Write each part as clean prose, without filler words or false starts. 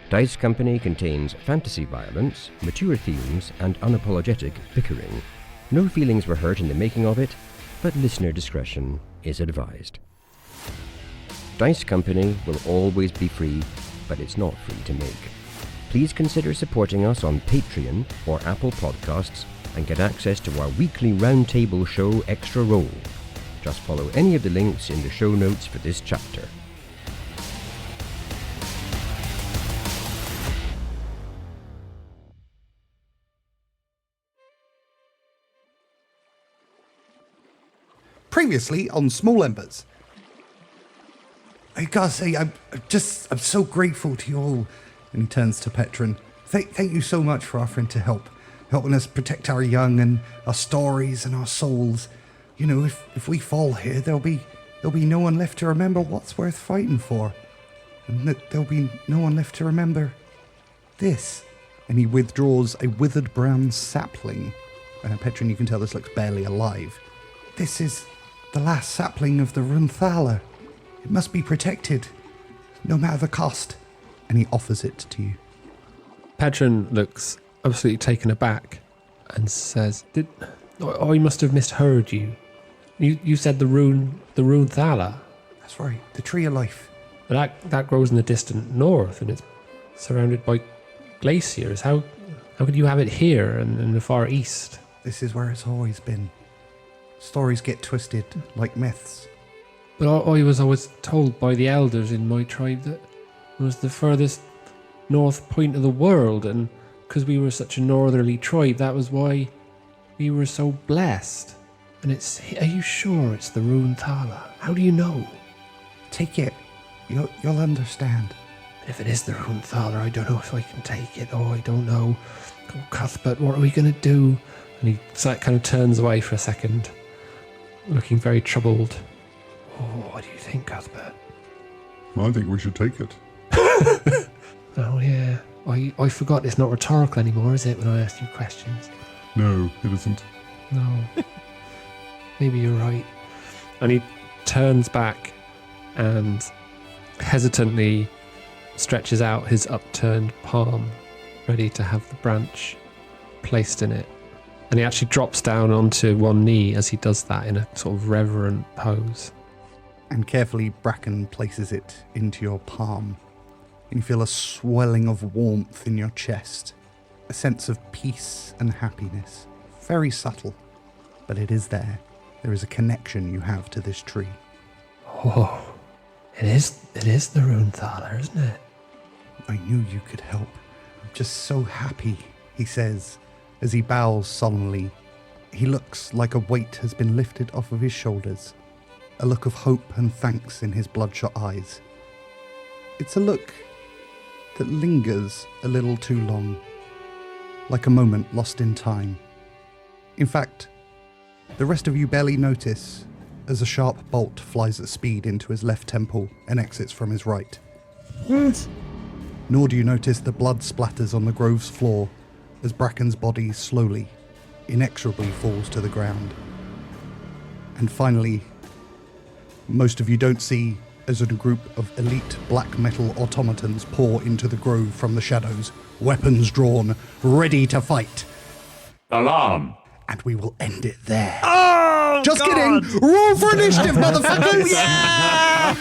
Dice Company contains fantasy violence, mature themes, and unapologetic bickering. No feelings were hurt in the making of it, but listener discretion is advised. Dice Company will always be free, but it's not free to make. Please consider supporting us on Patreon or Apple Podcasts and get access to our weekly roundtable show Extra Roll. Just follow any of the links in the show notes for this chapter. Previously on Small Embers. I gotta say, I'm so grateful to you all. And he turns to Petron. Thank you so much for offering to helping us protect our young and our stories and our souls. You know, if we fall here, there'll be no one left to remember what's worth fighting for. And there'll be no one left to remember this. And he withdraws a withered brown sapling. Petron, you can tell this looks barely alive. This is the last sapling of the Runthala. It must be protected, no matter the cost. And he offers it to you. Petron looks absolutely taken aback and says, I must have misheard you. You said the Runthala. That's right, the Tree of Life. That grows in the distant north, and it's surrounded by glaciers. How could you have it here in the far east? This is where it's always been. Stories get twisted like myths. But I was always told by the elders in my tribe that it was the furthest north point of the world, and because we were such a northerly tribe, that was why we were so blessed. And are you sure it's the Runthala? How do you know? Take it. You'll understand. If it is the Runthala, I don't know if I can take it. Oh, I don't know. Oh, Cuthbert, what are we going to do? And he kind of turns away for a second, looking very troubled. Oh, what do you think, Cuthbert? I think we should take it. Oh, yeah. I forgot it's not rhetorical anymore, is it, when I ask you questions? No, it isn't. No. Maybe you're right. And he turns back and hesitantly stretches out his upturned palm, ready to have the branch placed in it. And he actually drops down onto one knee as he does that in a sort of reverent pose. And carefully Bracken places it into your palm. And you feel a swelling of warmth in your chest. A sense of peace and happiness. Very subtle, but it is there. There is a connection you have to this tree. Oh, it is the Runthala, isn't it? I knew you could help. I'm just so happy, he says, as he bows solemnly. He looks like a weight has been lifted off of his shoulders. A look of hope and thanks in his bloodshot eyes. It's a look that lingers a little too long, like a moment lost in time. In fact, the rest of you barely notice as a sharp bolt flies at speed into his left temple and exits from his right. What? Nor do you notice the blood splatters on the grove's floor as Bracken's body slowly, inexorably falls to the ground. And finally, most of you don't see as a group of elite black metal automatons pour into the grove from the shadows, weapons drawn, ready to fight. Alarm! And we will end it there. Oh, Just God. kidding! Roll for initiative, motherfuckers! Yeah!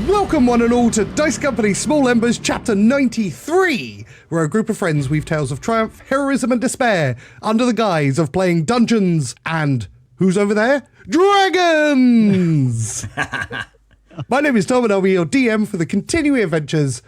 Welcome one and all to Dice Company Small Embers Chapter 93, where a group of friends weave tales of triumph, heroism and despair under the guise of playing dungeons and, who's over there? Dragons! My name is Tom and I'll be your DM for the continuing adventures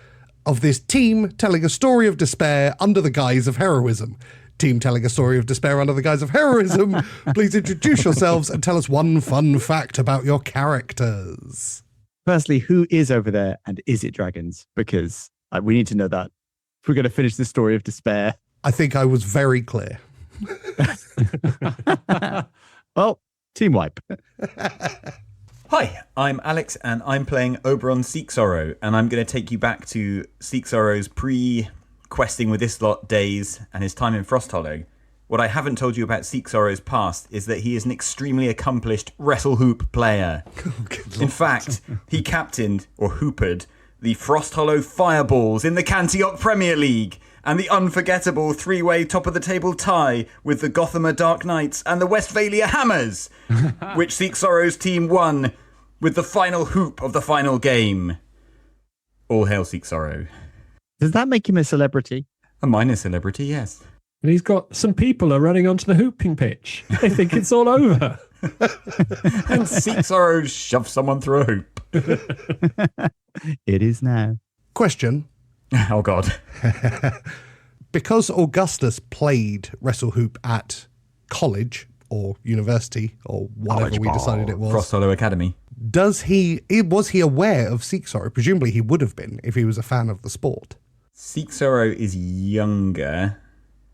of this team telling a story of despair under the guise of heroism. Team telling a story of despair under the guise of heroism, please introduce yourselves and tell us one fun fact about your characters. Firstly, who is over there and is it dragons? Because we need to know that we're going to finish this story of despair. I think I was very clear. Well, team wipe. Hi, I'm Alex, and I'm playing Oberon Seek Sorrow, and I'm going to take you back to Seek Sorrow's pre-questing with Islot days and his time in Frost Hollow. What I haven't told you about Seek Sorrow's past is that he is an extremely accomplished wrestle hoop player. In fact, he captained, or hoopered, the Frost Hollow Fireballs in the Cantioch Premier League, and the unforgettable three-way top-of-the-table tie with the Gothamer Dark Knights and the Westphalia Hammers, which Seek Sorrow's team won with the final hoop of the final game. All hail Seek Sorrow. Does that make him a celebrity? A minor celebrity, yes. And he's got some people are running onto the hooping pitch. They think it's all over. And Seek Sorrow shoves someone through a hoop. It is now. Question. Oh, God. Because Augustus played Wrestle Hoop at college or university or whatever we decided it was, Frost Hollow Academy. was he aware of Seek Sorrow? Presumably he would have been if he was a fan of the sport. Seek Sorrow is younger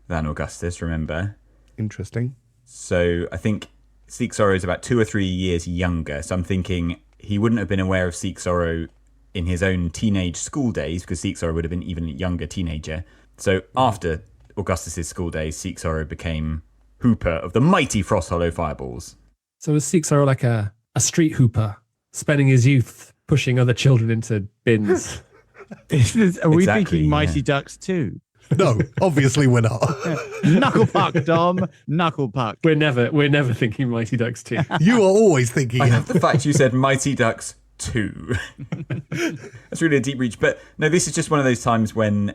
than Augustus, remember? Interesting. So I think Seek Sorrow is about 2 or 3 years younger. So I'm thinking he wouldn't have been aware of Seek Sorrow in his own teenage school days, because Seek Sorrow would have been even a younger teenager. So after Augustus's school days, Seek Sorrow became hooper of the mighty Frost Hollow Fireballs. So was Seek Sorrow like a street hooper, spending his youth pushing other children into bins? Are we thinking Mighty Ducks 2? No, obviously we're not. Knuckle puck, Dom. Knuckle puck. We're never thinking Mighty Ducks 2. You are always thinking. I love the fact you said Mighty Ducks 2. That's really a deep reach. But no, this is just one of those times when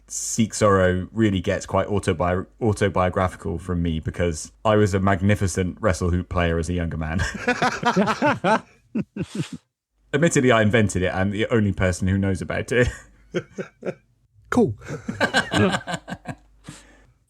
Seek Sorrow really gets quite autobiographical from me, because I was a magnificent wrestle hoop player as a younger man. Admittedly, I invented it. I'm the only person who knows about it. Cool.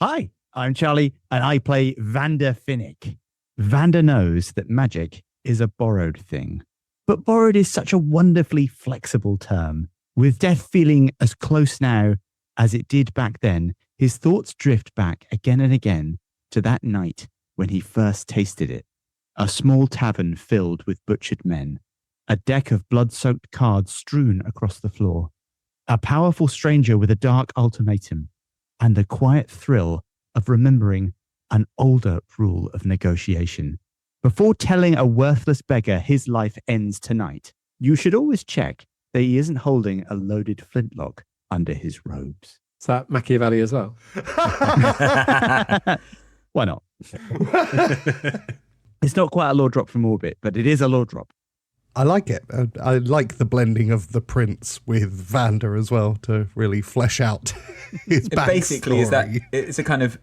Hi, I'm Charlie, and I play Vander Finnick. Vander knows that magic is a borrowed thing, but borrowed is such a wonderfully flexible term. With death feeling as close now as it did back then, his thoughts drift back again and again to that night when he first tasted it. A small tavern filled with butchered men, a deck of blood-soaked cards strewn across the floor, a powerful stranger with a dark ultimatum, and the quiet thrill of remembering an older rule of negotiation. Before telling a worthless beggar his life ends tonight, you should always check that he isn't holding a loaded flintlock under his robes. Is that Machiavelli as well? Why not? It's not quite a lore drop from Orbit, but it is a lore drop. I like it. I like the blending of the prince with Vander as well to really flesh out his backstory. Basically, it's a kind of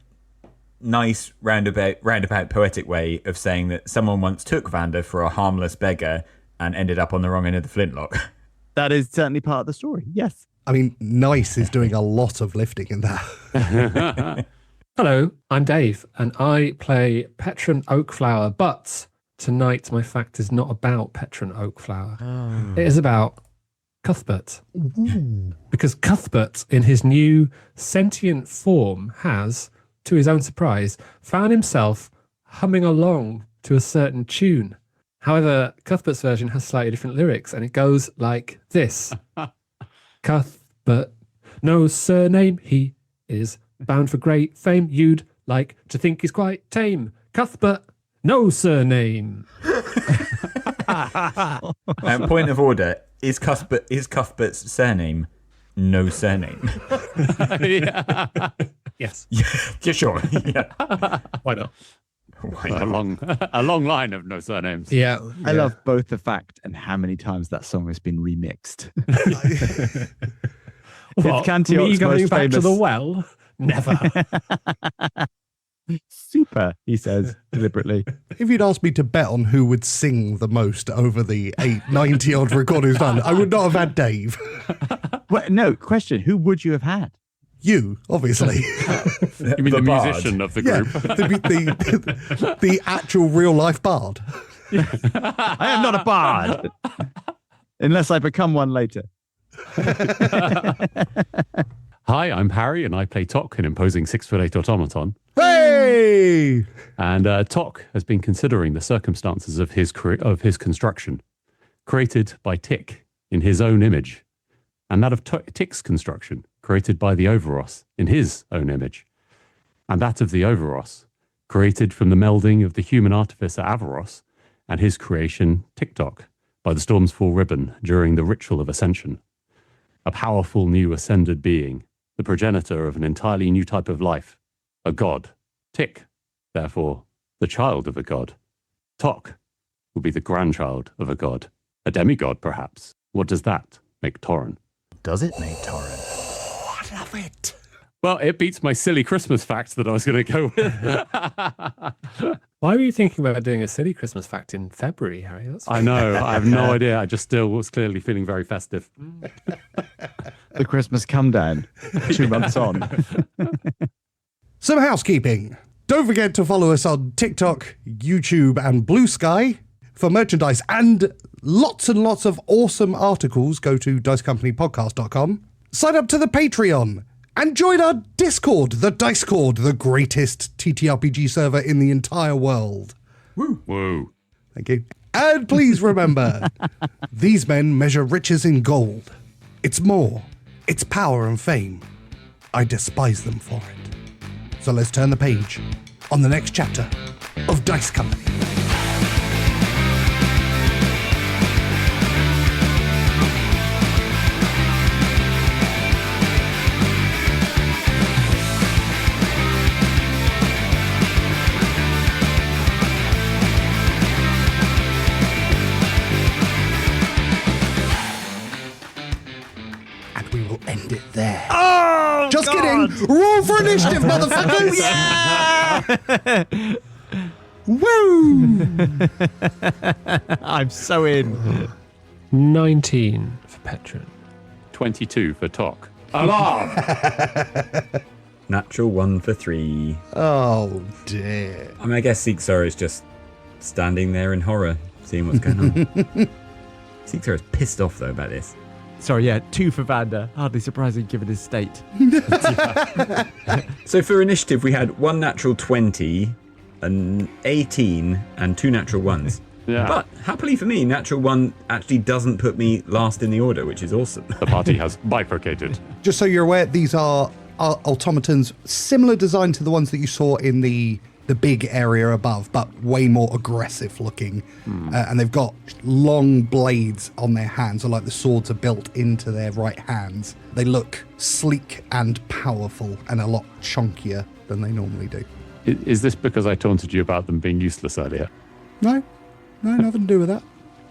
nice roundabout poetic way of saying that someone once took Vander for a harmless beggar and ended up on the wrong end of the flintlock. That is certainly part of the story, yes. I mean, Nice is doing a lot of lifting in that. Hello, I'm Dave, and I play Petron Oakflower, but tonight my fact is not about Petron Oakflower. Oh. It is about Cuthbert. Ooh. Because Cuthbert, in his new sentient form, has, to his own surprise, found himself humming along to a certain tune. However, Cuthbert's version has slightly different lyrics, and it goes like this. Cuthbert, no surname, he is bound for great fame. You'd like to think he's quite tame. Cuthbert, no surname. Point of order, is Cuthbert's surname no surname? Yeah. Yes. Yeah, sure. Yeah. Why not? A long line of no surnames. Yeah. I love both the fact and how many times that song has been remixed. What, me going back to the well? Never. Super, he says deliberately. If you'd asked me to bet on who would sing the most over the 90 odd recordings done, I would not have had Dave. Well, no, question, who would you have had? You, obviously. You mean the musician of the group? Yeah, the actual real life bard. I am not a bard. Unless I become one later. Hi, Hi, I'm Harry, and I play Tok, an imposing 6'8" automaton. Hey! And Tok has been considering the circumstances of his construction, created by Tick in his own image, and that of Tick's construction, created by the Overos in his own image, and that of the Overos, created from the melding of the human artificer Averos and his creation TikTok by the Storm's Fall ribbon during the ritual of ascension. A powerful new ascended being, the progenitor of an entirely new type of life, a god. Tick, therefore, the child of a god. Tok will be the grandchild of a god. A demigod, perhaps. What does that make Thoren? Does it make Thoren? Oh, I love it. Well, it beats my silly Christmas fact that I was going to go with. Why were you thinking about doing a silly Christmas fact in February, Harry? I know. I have no idea. I just still was clearly feeling very festive. The Christmas come down 2 months on. Some housekeeping. Don't forget to follow us on TikTok, YouTube, and Blue Sky. For merchandise and lots of awesome articles, go to dicecompanypodcast.com. Sign up to the Patreon and join our Discord, the Dicecord, the greatest TTRPG server in the entire world. Woo. Thank you. And please remember, these men measure riches in gold. It's more. It's power and fame. I despise them for it. So let's turn the page on the next chapter of Dice Company. And we will end it there. Oh, Just God. kidding. Roll for initiative, motherfuckers. Yeah! Woo! I'm so in. 19 for Petron. 22 for Tok. Alarm! Natural 1 for 3. Oh, dear. I mean, I guess Seeksar is just standing there in horror, seeing what's going on. Seeksar is pissed off, though, about this. Sorry, yeah, 2 for Vander. Hardly surprising given his state. So for initiative, we had 1 natural 20, an 18, and 2 natural 1s. Yeah. But happily for me, natural 1 actually doesn't put me last in the order, which is awesome. The party has bifurcated. Just so you're aware, these are automatons, similar design to the ones that you saw in the big area above, but way more aggressive looking. And they've got long blades on their hands, or like the swords are built into their right hands. They look sleek and powerful and a lot chunkier than they normally do. Is this because I taunted you about them being useless earlier? No, nothing to do with that.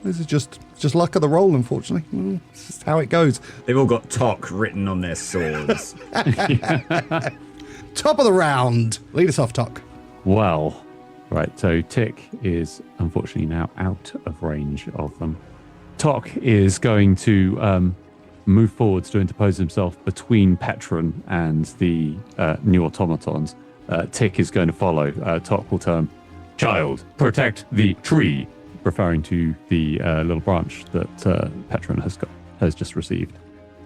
This is just luck of the roll, unfortunately. It's just how it goes. They've all got Tok written on their swords. Top of the round. Lead us off, Tok. Well, right, so Tick is unfortunately now out of range of them. Tok is going to move forwards to interpose himself between Petron and the new automatons. Tick is going to follow. Tok will turn, "Child, protect the tree," referring to the little branch that Petron has just received.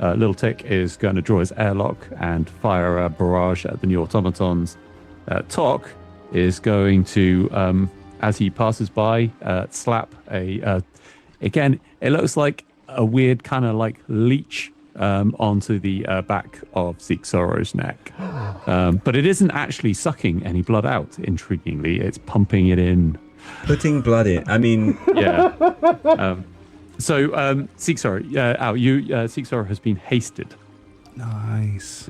Little Tick is going to draw his airlock and fire a barrage at the new automatons. Tok is going to, as he passes by, slap again, it looks like a weird kind of like leech onto the back of Seeksoro's neck. But it isn't actually sucking any blood out, intriguingly. It's pumping it in. Putting blood in. I mean, Yeah. So, Seeksoro, Seeksoro has been hasted Nice.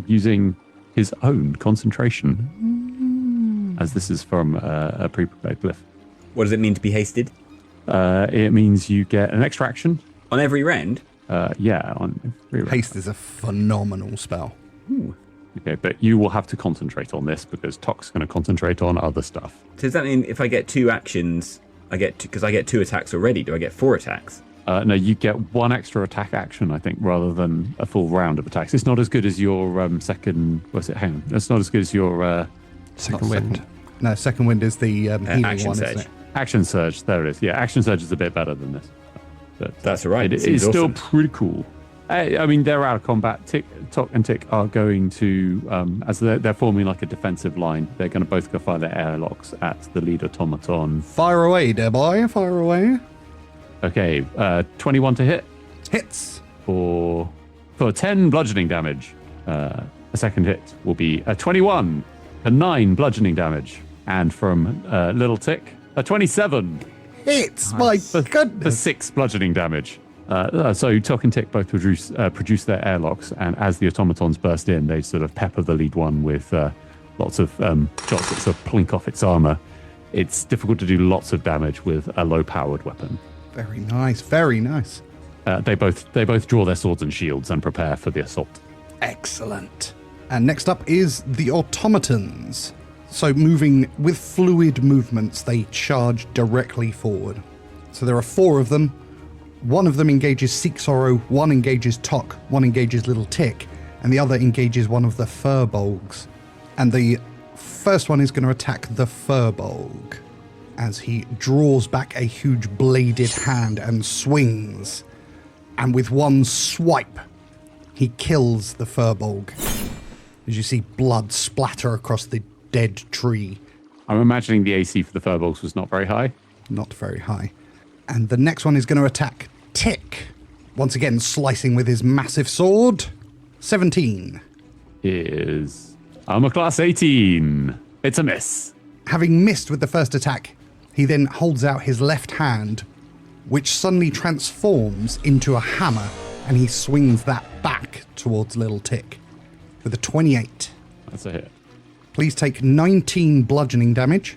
using his own concentration. As this is from a pre-prepared glyph. what does it mean to be hasted? It means you get an extra action. On every round? On every round. Haste is a phenomenal spell. Ooh. Okay, but you will have to concentrate on this because Tok's going to concentrate on other stuff. So does that mean if I get 2 actions, because I get 2 attacks already, do I get 4 attacks? No, you get 1 extra attack action, I think, rather than a full round of attacks. It's not as good as your second. What's it? Hang on. It's not as good as your Second wind. No, second wind is the healing action one, surge. isn't it? action surge. There it is. Yeah, action surge is a bit better than this. But That's all right. It Seems is still awesome. pretty cool. I mean, they're out of combat. Tok and Tick are going to, as they're forming like a defensive line, they're going to both go fire their airlocks at the lead automaton. Fire away, dear boy. Fire away. Okay, 21 to hit. Hits. For 10 bludgeoning damage. A second hit will be a 21 for 9 bludgeoning damage. And from Little Tick, a 27. Hits. My For goodness. 6 bludgeoning damage. So Tok and Tick both produce their airlocks, and as the automatons burst in, they sort of pepper the lead one with lots of shots that sort of plink off its armor. It's difficult to do lots of damage with a low-powered weapon. Very nice. Very nice. They both draw their swords and shields and prepare for the assault. Excellent. And next up is the automatons. So moving with fluid movements, they charge directly forward. So there are 4 of them. One of them engages Seek Sorrow, one engages Tok, one engages Little Tick, and the other engages one of the Furbolgs. And the first one is going to attack the Furbolg as he draws back a huge bladed hand and swings. And with one swipe, he kills the Furbolg. As you see blood splatter across the dead tree. I'm imagining the AC for the Furbolgs was not very high. Not very high. And the next one is going to attack Tick. Once again, slicing with his massive sword. 17. Is armor class 18. It's a miss. Having missed with the first attack, he then holds out his left hand, which suddenly transforms into a hammer, and he swings that back towards Little Tick with a 28. That's a hit. Please take 19 bludgeoning damage,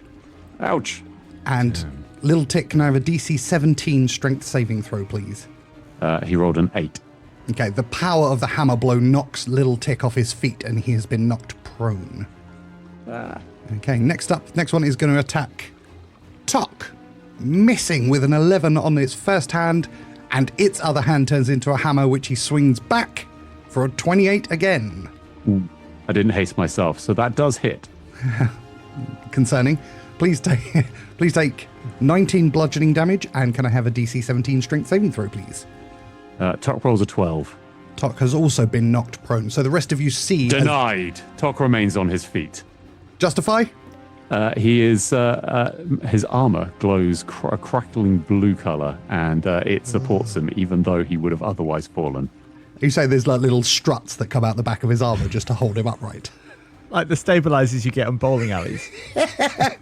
Ouch. and Little Tick can I have a DC 17 strength saving throw, please. He rolled an 8. Okay, the power of the hammer blow knocks Little Tick off his feet, and he has been knocked prone. Okay, next one is going to attack Tok, missing with an 11 on its first hand, and its other hand turns into a hammer, which he swings back for a 28 again. I didn't haste myself, so that does hit. Concerning. Please take 19 bludgeoning damage, and can I have a DC 17 strength saving throw, please? Tok rolls a 12. Tok has also been knocked prone, so the rest of you see... Denied. Tok remains on his feet. Justify? He is his armor glows a crackling blue color, and it supports him, even though he would have otherwise fallen. You say there's like little struts that come out the back of his armor just to hold him upright. Like the stabilizers you get on bowling alleys.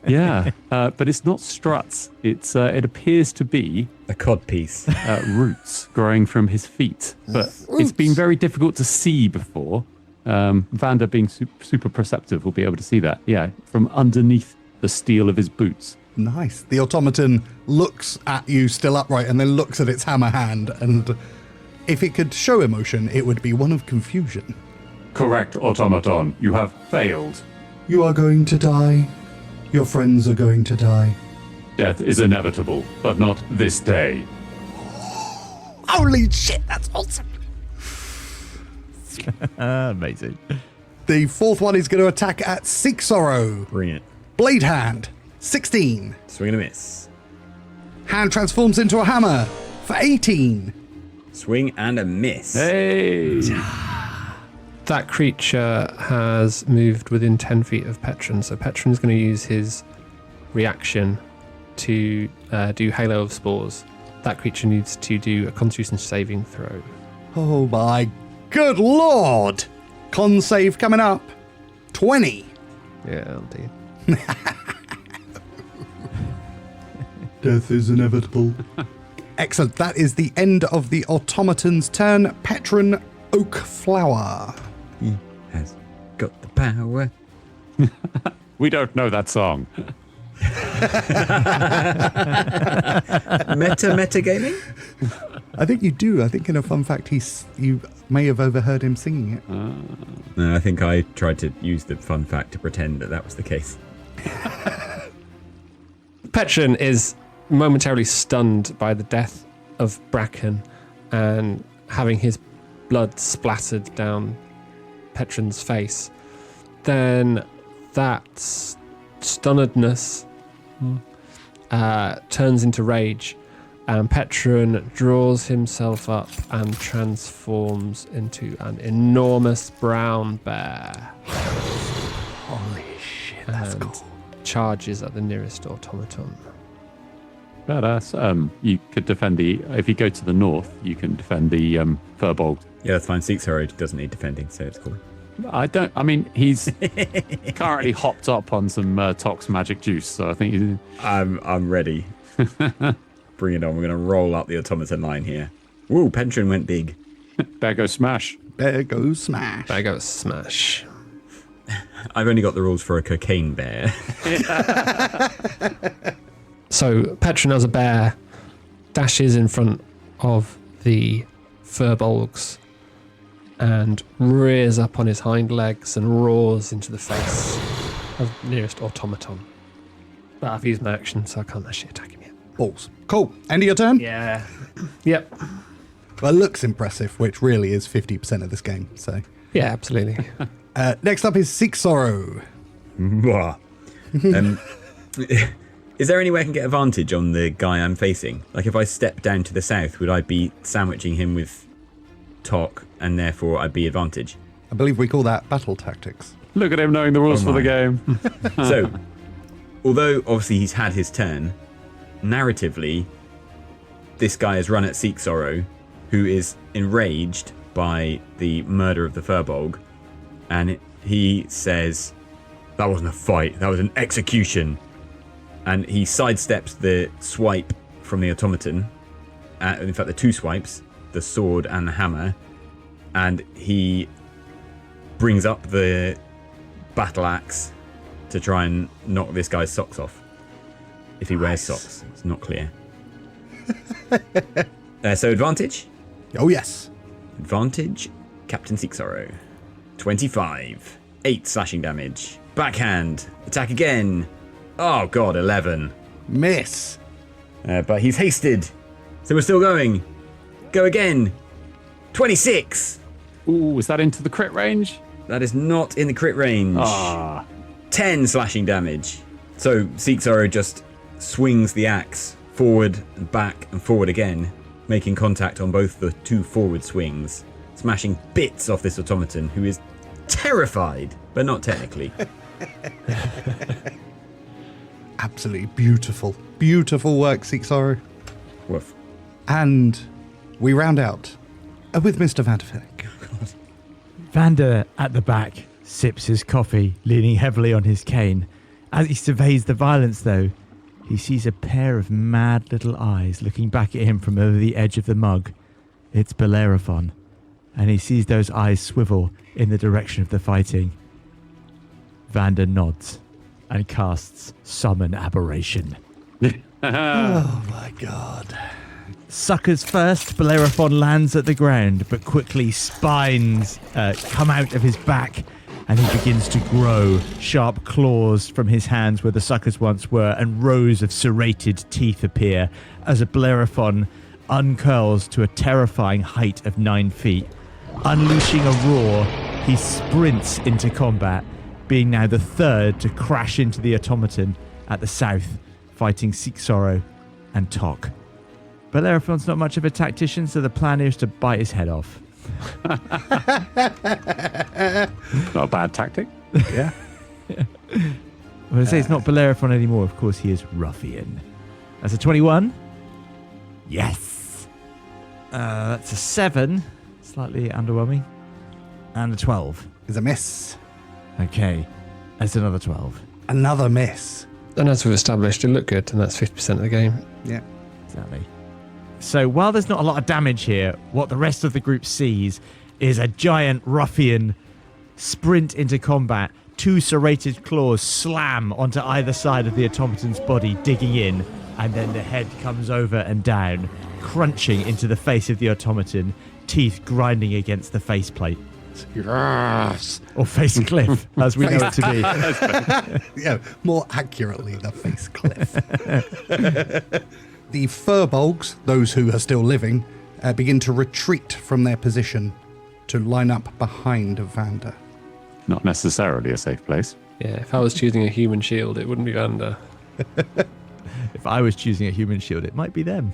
Yeah, but it's not struts. It appears to be A codpiece. roots growing from his feet, but it's been very difficult to see before. Vander, being super perceptive, will be able to see that. Yeah, from underneath the steel of his boots. Nice. The automaton looks at you still upright and then looks at its hammer hand, and if it could show emotion, it would be one of confusion. Correct, automaton. You have failed. You are going to die. Your friends are going to die. Death is inevitable, but not this day. Holy shit, that's awesome. Amazing. The fourth one is going to attack at Seek Sorrow. Bring it. Blade hand, 16. Swing and a miss. Hand transforms into a hammer for 18. Swing and a miss. Hey! That creature has moved within 10 feet of Petron, so Petron's going to use his reaction to do Halo of Spores. That creature needs to do a Constitution saving throw. Oh my good lord. Con save coming up. 20. Yeah, indeed. Death is inevitable. Excellent. That is the end of the automaton's turn. Petron Oakflower. He has got the power. We don't know that song. Meta gaming? I think you do. I think in a fun fact, you may have overheard him singing it. No, I think I tried to use the fun fact to pretend that was the case. Petron is momentarily stunned by the death of Bracken and having his blood splattered down Petron's face. Then that stunnedness turns into rage, And Petron draws himself up and transforms into an enormous brown bear. Holy shit, that's and cool. charges at the nearest automaton. Badass. You could defend if you go to the north, you can defend the Furbolg. Yeah, that's fine. Seek doesn't need defending, so it's cool. He's currently hopped up on some Tox magic juice, so I think I'm ready. Bring it on. We're going to roll up the automaton line here. Woo, Pentrin went big. Bear goes smash. Bear goes smash. There goes smash. I've only got the rules for a cocaine bear. So Petron as a bear dashes in front of the Furbolgs and rears up on his hind legs and roars into the face of the nearest automaton. But I've used my action, so I can't actually attack him yet. Balls. Cool. End of your turn? Yeah. Yep. Well, it looks impressive, which really is 50% of this game. So, Yeah, absolutely. next up is Seek Sorrow. Is there any way I can get advantage on the guy I'm facing? Like if I step down to the south, would I be sandwiching him with Tok and therefore I'd be advantage? I believe we call that battle tactics. Look at him knowing the rules for the game. So, although obviously he's had his turn, narratively, this guy has run at Seek Sorrow, who is enraged by the murder of the Furbolg, and he says, "That wasn't a fight, that was an execution." And he sidesteps the swipe from the automaton, in fact the two swipes, the sword and the hammer, and he brings up the battle axe to try and knock this guy's socks off. If he wears socks, it's not clear. So advantage? Oh, yes. Advantage, Captain Seek Sorrow. 25. 8 slashing damage. Backhand. Attack again. Oh god, 11. Miss. But he's hasted. So we're still going. Go again. 26. Ooh, is that into the crit range? That is not in the crit range. 10 slashing damage. So Seek Sorrow just swings the axe forward and back and forward again, making contact on both the two forward swings, smashing bits off this automaton, who is terrified, but not technically. Absolutely beautiful. Beautiful work, Seek Sorrow. Woof. And we round out with Mr. Vanderfinick. Vander, at the back, sips his coffee, leaning heavily on his cane. As he surveys the violence, though, he sees a pair of mad little eyes looking back at him from over the edge of the mug. It's Bellerophon, and he sees those eyes swivel in the direction of the fighting. Vander nods and casts Summon Aberration. Oh my god. Suckers first, Bellerophon lands at the ground, but quickly spines come out of his back, and he begins to grow. Sharp claws from his hands where the suckers once were, and rows of serrated teeth appear as a Bellerophon uncurls to a terrifying height of 9 feet. Unleashing a roar, he sprints into combat, being now the third to crash into the automaton at the south, fighting Seek Sorrow and Tok. Bellerophon's not much of a tactician, so the plan is to bite his head off. Not a bad tactic. Yeah. Well, I say it's not Bellerophon anymore. Of course, he is Ruffian. That's a 21. Yes. That's a 7. Slightly underwhelming. And a 12. Is a miss. Okay. That's another 12. Another miss. And as we've established, it looked good, and that's 50% of the game. Yeah. Exactly. So while there's not a lot of damage here, what the rest of the group sees is a giant ruffian sprint into combat. 2 serrated claws slam onto either side of the automaton's body, digging in, and then the head comes over and down, crunching into the face of the automaton, teeth grinding against the faceplate. Yes. Or face cliff, as we know it to be. Yeah, more accurately, the face cliff. The Furbolgs, those who are still living, begin to retreat from their position to line up behind Vander. Not necessarily a safe place. Yeah, if I was choosing a human shield, it wouldn't be Vander. If I was choosing a human shield, it might be them.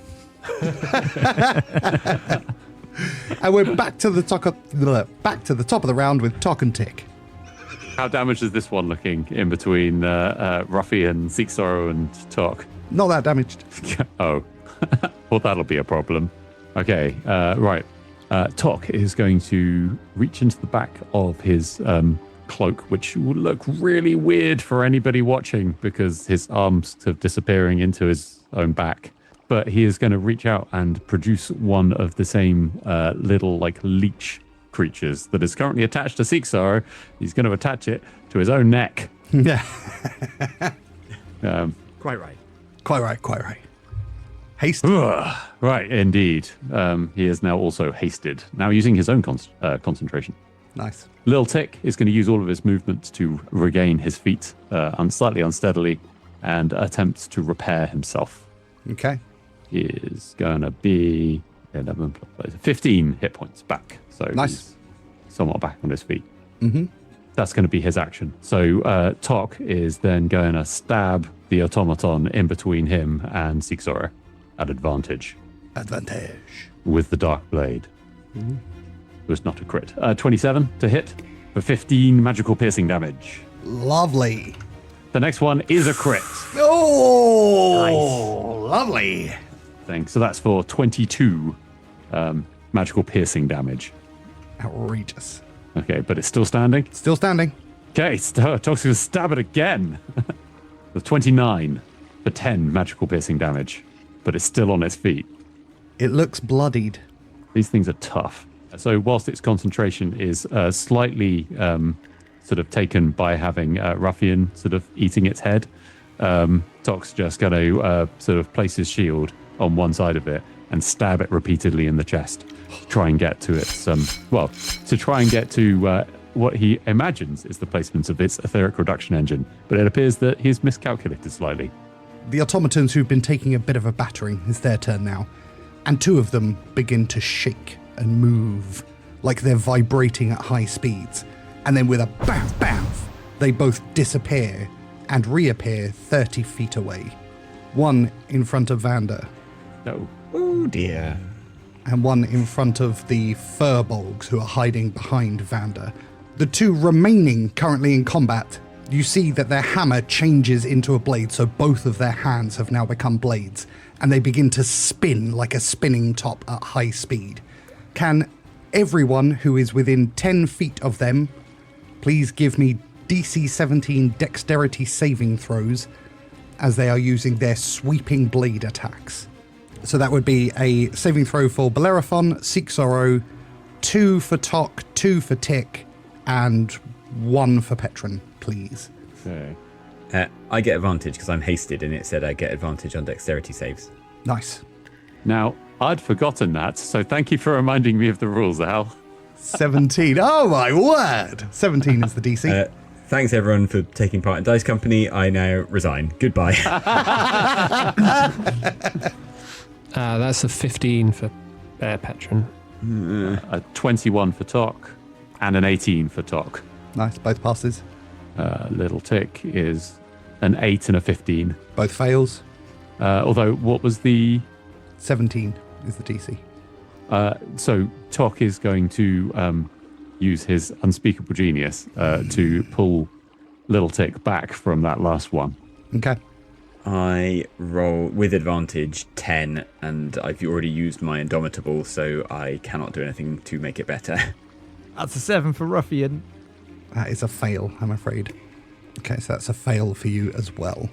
And we're back to the top of the round with Tok and Tick. How damaged is this one looking in between Ruffian, Seek Sorrow, and Tok? Not that damaged. Oh, well, that'll be a problem. Okay, right. Tok is going to reach into the back of his cloak, which will look really weird for anybody watching because his arms are disappearing into his own back. But he is going to reach out and produce one of the same little like leech creatures that is currently attached to Seek Sorrow. He's going to attach it to his own neck. Yeah. Quite right. Quite right. Haste. Right, indeed. He is now also hasted, now using his own concentration. Nice. Lil Tick is going to use all of his movements to regain his feet slightly unsteadily and attempts to repair himself. Okay. He is going to be 11 plus 15 hit points back. So nice. He's somewhat back on his feet. Mm-hmm. That's going to be his action. So Tok is then going to stab the automaton in between him and Seek Sorrow at advantage. With the dark blade. Mm-hmm. It was not a crit. 27 to hit for 15 magical piercing damage. Lovely. The next one is a crit. Oh, nice. Lovely. So that's for 22 magical piercing damage. Outrageous. Okay, but it's still standing? Still standing. Okay, Tok's going to stab it again. With 29 for 10 magical piercing damage, but it's still on its feet. It looks bloodied. These things are tough. So whilst its concentration is slightly sort of taken by having Ruffian sort of eating its head, Tok's just going to sort of place his shield on one side of it and stab it repeatedly in the chest to try and get to its, to try and get to what he imagines is the placement of its etheric reduction engine. But it appears that he's miscalculated slightly. The automatons who've been taking a bit of a battering, it's their turn now. And two of them begin to shake and move like they're vibrating at high speeds. And then with a bam, bam, they both disappear and reappear 30 feet away. One in front of Vander. No. Oh dear. And one in front of the furbolgs who are hiding behind Vander. The two remaining currently in combat, you see that their hammer changes into a blade, so both of their hands have now become blades, and they begin to spin like a spinning top at high speed. Can everyone who is within 10 feet of them please give me DC 17 dexterity saving throws as they are using their sweeping blade attacks? So that would be a saving throw for Bellerophon, Seek Sorrow, 2 for Tok, 2 for Tick, and 1 for Petron, please. Okay. I get advantage because I'm hasted, and it said I get advantage on dexterity saves. Nice. Now, I'd forgotten that, so thank you for reminding me of the rules, Al. 17. Oh my word! 17 is the DC. Thanks everyone for taking part in Dice Company. I now resign. Goodbye. That's a 15 for Petron. A 21 for Tok and an 18 for Tok. Nice, both passes. Little Tick is an 8 and a 15. Both fails. Although, what was the... 17 is the DC. So Tok is going to use his unspeakable genius to pull Little Tick back from that last one. Okay. I roll with advantage 10, and I've already used my Indomitable, so I cannot do anything to make it better. That's a 7 for Ruffian. That is a fail, I'm afraid. Okay, so that's a fail for you as well.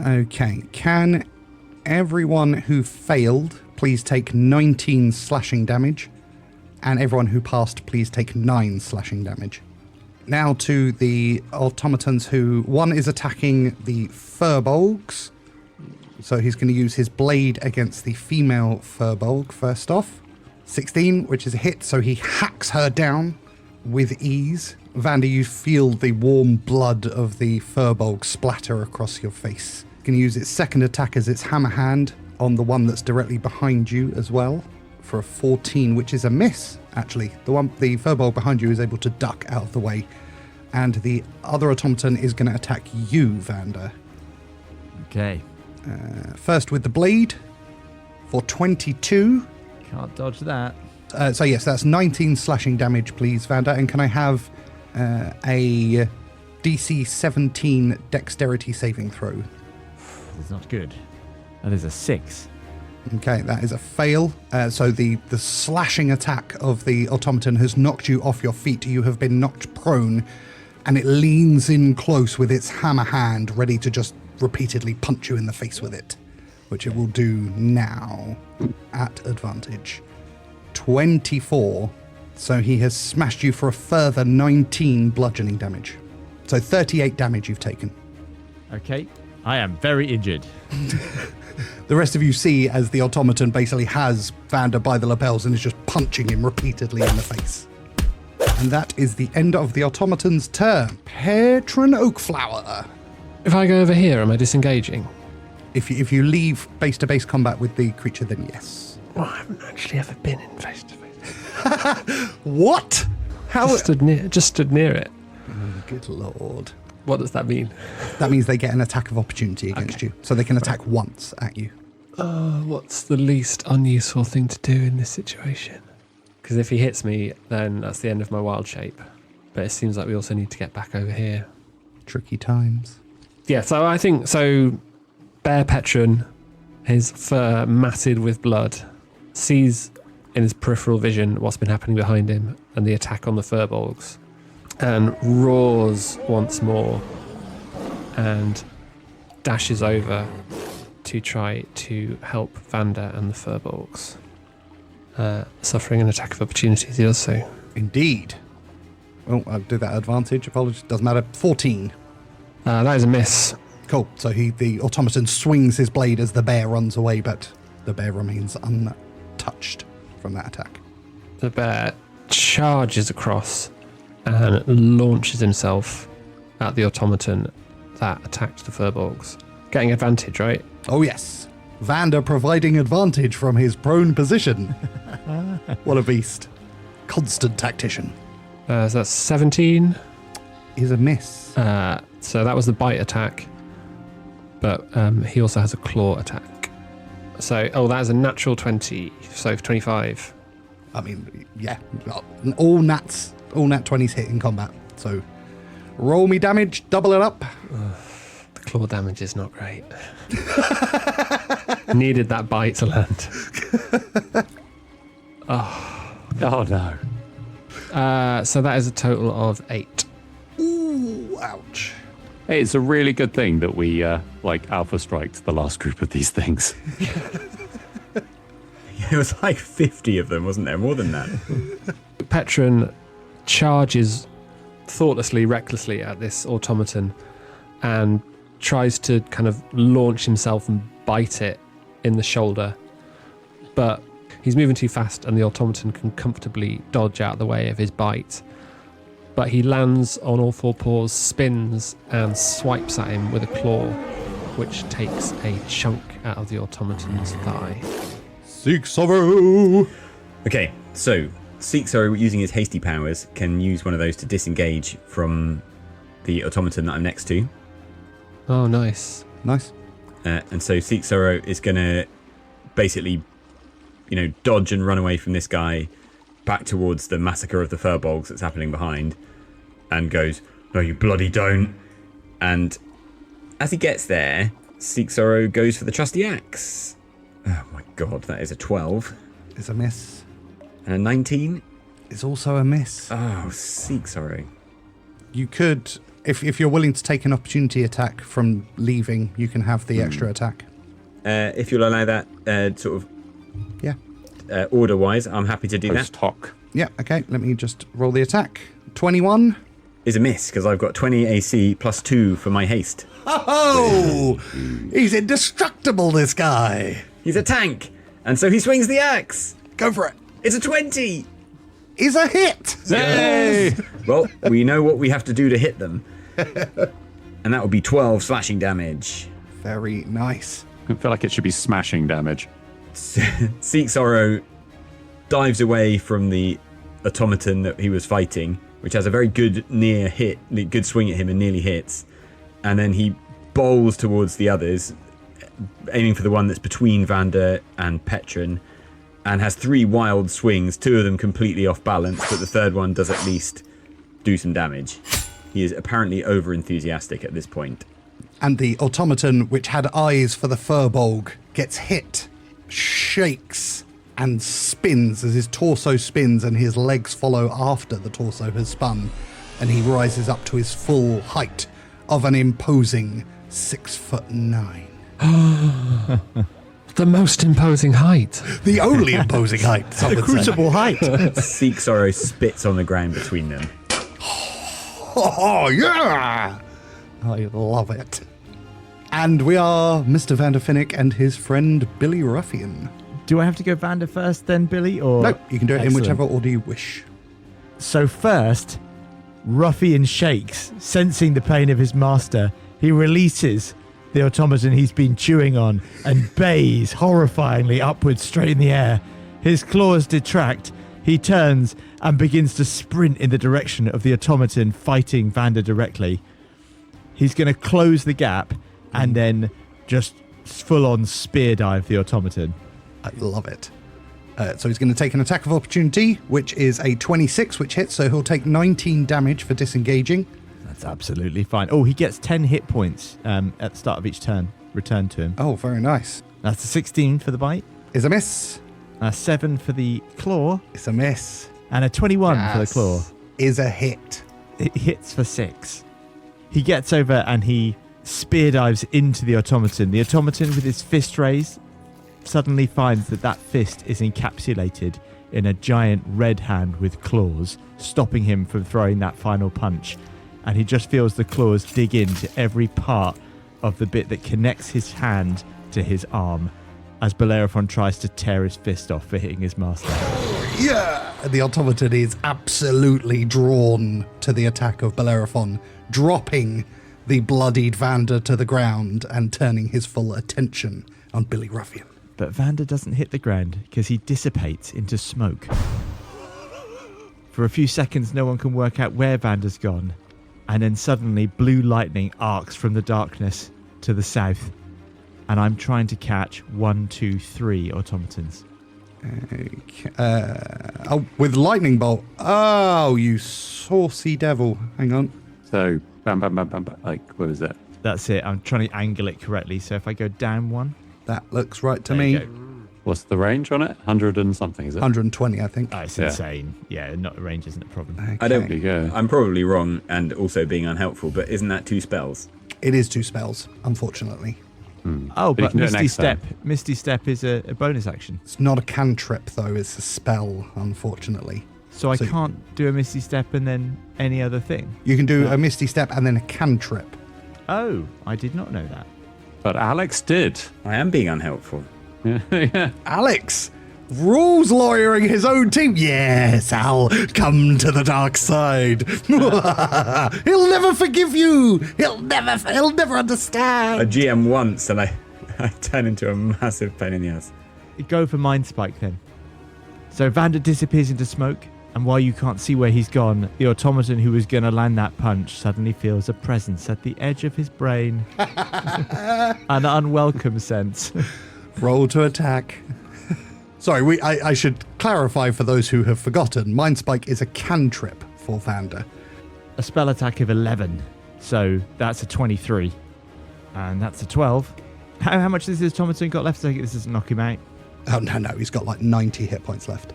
Okay, can everyone who failed please take 19 slashing damage? And everyone who passed, please take 9 slashing damage. Now to the automatons who... One is attacking the furbolgs. So he's going to use his blade against the female furbolg first off. 16, which is a hit, so he hacks her down with ease. Vander, you feel the warm blood of the furbolg splatter across your face. Going to use its second attack as its hammer hand on the one that's directly behind you as well. For a 14, which is a miss, actually. The furbolg behind you is able to duck out of the way. And the other automaton is going to attack you, Vander. Okay. First with the blade for 22. Can't dodge that. So yes, that's 19 slashing damage, please, Vanda. And can I have a DC 17 dexterity saving throw? That's not good. That is a 6. Okay, that is a fail. So the slashing attack of the automaton has knocked you off your feet. You have been knocked prone, and it leans in close with its hammer hand, ready to just repeatedly punch you in the face with it, which it will do now at advantage. 24. So he has smashed you for a further 19 bludgeoning damage. So 38 damage you've taken. Okay. I am very injured. The rest of you see as the automaton basically has Vander by the lapels and is just punching him repeatedly in the face. And that is the end of the automaton's turn. Patron Oakflower. If I go over here, am I disengaging? If you leave base-to-base combat with the creature, then yes. Well, I haven't actually ever been in face-to-face. What? How? Just stood near it. Oh, good lord. What does that mean? That means they get an attack of opportunity against you. So they can attack once at you. What's the least unuseful thing to do in this situation? Because if he hits me, then that's the end of my wild shape. But it seems like we also need to get back over here. Tricky times. Yeah, so I think, Bear Petron, his fur matted with blood, sees in his peripheral vision what's been happening behind him and the attack on the furbolgs, and roars once more and dashes over to try to help Vander and the furbolgs. Suffering an attack of opportunity, he does so. Indeed. Well, I'll do that advantage. Apologies. Doesn't matter. 14. That is a miss. Cool. So the automaton swings his blade as the bear runs away, but the bear remains untouched from that attack. The bear charges across and launches himself at the automaton that attacked the furbolgs. Getting advantage, right? Oh, yes. Vander providing advantage from his prone position. What a beast. Constant tactician. So that's 17. Is a miss. So that was the bite attack. But he also has a claw attack. So, that is a natural 20. So 25. I mean, yeah. All nat 20s hit in combat. So roll me damage, double it up. The claw damage is not great. Needed that bite to land. Oh no. So that is a total of 8. Ooh, ouch. Hey, it's a really good thing that we alpha striked the last group of these things. There was like 50 of them, wasn't there? More than that. Petron charges thoughtlessly, recklessly at this automaton and tries to kind of launch himself and bite it in the shoulder. But he's moving too fast and the automaton can comfortably dodge out of the way of his bite. But he lands on all four paws, spins, and swipes at him with a claw, which takes a chunk out of the automaton's thigh. Seek sorrow. Okay, so Seek Sorrow, using his hasty powers, can use one of those to disengage from the automaton that I'm next to. Oh, nice. Nice. And so Seek Sorrow is going to basically, dodge and run away from this guy back towards the massacre of the furbolgs that's happening behind, and goes, "No, you bloody don't." And as he gets there, Seek Sorrow goes for the trusty axe. Oh my god, that is a 12. Is a miss. And a 19. Is also a miss. Oh, Seek Sorrow. You could, if you're willing to take an opportunity attack from leaving, you can have the extra attack. If you'll allow that Yeah. Order-wise, I'm happy to do that. Post-hoc. Yeah, okay. Let me just roll the attack. 21. Is a miss, because I've got 20 AC plus 2 for my haste. Oh! He's indestructible, this guy. He's a tank, and so he swings the axe. Go for it. It's a 20. Is a hit. Yay! Well, we know what we have to do to hit them. And that would be 12 slashing damage. Very nice. I feel like it should be smashing damage. Seek Sorrow dives away from the automaton that he was fighting, which has a very good good swing at him and nearly hits. And then he bowls towards the others, aiming for the one that's between Vander and Petron, and has 3 wild swings, 2 of them completely off balance, but the third one does at least do some damage. He is apparently over-enthusiastic at this point. And the automaton, which had eyes for the Furbolg, gets hit, shakes, and spins as his torso spins and his legs follow after the torso has spun, and he rises up to his full height of an imposing 6'9". The most imposing height. The only imposing height, some The would say. crucible height. Seek Sorrow spits on the ground between them. Oh, yeah! I love it. And we are Mr. Vander Finnick and his friend Billy Ruffian. Do I have to go Vander first then, Billy? Or No, you can do it in Excellent. whichever order you wish. So first, Ruffian shakes, sensing the pain of his master. He releases the automaton he's been chewing on and bays horrifyingly upwards straight in the air. His claws detract. He turns and begins to sprint in the direction of the automaton fighting Vander directly. He's going to close the gap and then just full-on spear dive the automaton. I love it. So he's going to take an attack of opportunity, which is a 26, which hits, so he'll take 19 damage for disengaging. That's absolutely fine. Oh, he gets 10 hit points at the start of each turn, returned to him. Oh, very nice. That's a 16 for the bite, Is a miss. a 7 for the claw, It's a miss. and a 21 for the claw. Is a hit. It hits for 6. He gets over and he spear dives into the automaton. The automaton, with his fist raised, suddenly finds that that fist is encapsulated in a giant red hand with claws, stopping him from throwing that final punch. And he just feels the claws dig into every part of the bit that connects his hand to his arm as Bellerophon tries to tear his fist off for hitting his master. Yeah! The automaton is absolutely drawn to the attack of Bellerophon, dropping the bloodied Vander to the ground and turning his full attention on Billy Ruffian. But Vander doesn't hit the ground because he dissipates into smoke. For a few seconds, no one can work out where Vander's gone. And then suddenly, blue lightning arcs from the darkness to the south. And I'm trying to catch 1, 2, 3 automatons. With lightning bolt. Oh, you saucy devil. Hang on. So, bam, bam, bam, bam, bam. Like, what is that? That's it. I'm trying to angle it correctly. So if I go down 1. That looks right to There you me. go. What's the range on it? 100 and something, is it? 120, I think. Oh, it's Yeah. insane. Yeah, not range isn't a problem. I don't. There you go. I'm probably wrong and also being unhelpful, but isn't that 2 spells? It is 2 spells, unfortunately. Oh, But you but can do it Misty next Step. time. Misty Step is a bonus action. It's not a cantrip, though. It's a spell, unfortunately. So I So- can't do a Misty Step and then any other thing. You can do a Misty Step and then a cantrip. Oh, I did not know that. But Alex did. I am being unhelpful. Yeah. Alex, rules lawyering his own team. Yes, I'll come to the dark side. He'll never forgive you. He'll never I understand. GM once and I turn into a massive pain in the ass. Go for Mind Spike then. So Vander disappears into smoke, and while you can't see where he's gone, the automaton who was going to land that punch suddenly feels a presence at the edge of his brain. An unwelcome sense. Roll to attack. Sorry, I should clarify for those who have forgotten. Mind Spike is a cantrip for Vander. A spell attack of 11. So that's a 23. And that's a 12. How much does this automaton got left? I think this doesn't knock him out. Oh, no, he's got like 90 hit points left.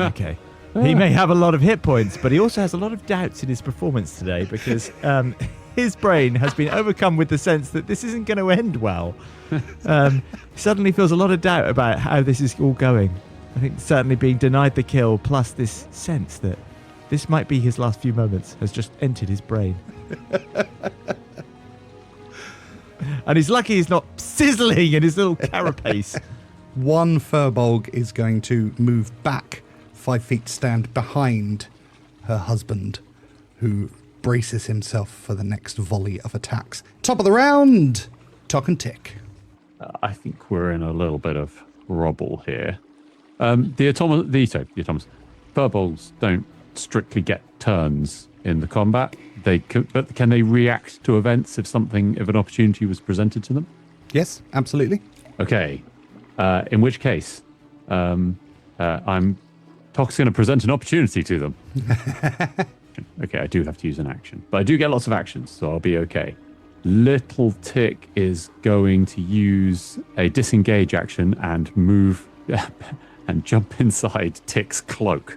Okay. He may have a lot of hit points, but he also has a lot of doubts in his performance today because his brain has been overcome with the sense that this isn't going to end well. He suddenly feels a lot of doubt about how this is all going. I think certainly being denied the kill, plus this sense that this might be his last few moments, has just entered his brain. And he's lucky he's not sizzling in his little carapace. One Furbolg is going to move back 5 feet, stand behind her husband, who braces himself for the next volley of attacks. Top of the round, Tock and Tick. I think we're in a little bit of rubble here. The automatons, furbolgs don't strictly get turns in the combat. But can they react to events if an opportunity was presented to them? Yes, absolutely. Okay. In which case, Tok's going to present an opportunity to them. Okay, I do have to use an action, but I do get lots of actions, so I'll be okay. Little Tick is going to use a disengage action and move and jump inside Tick's cloak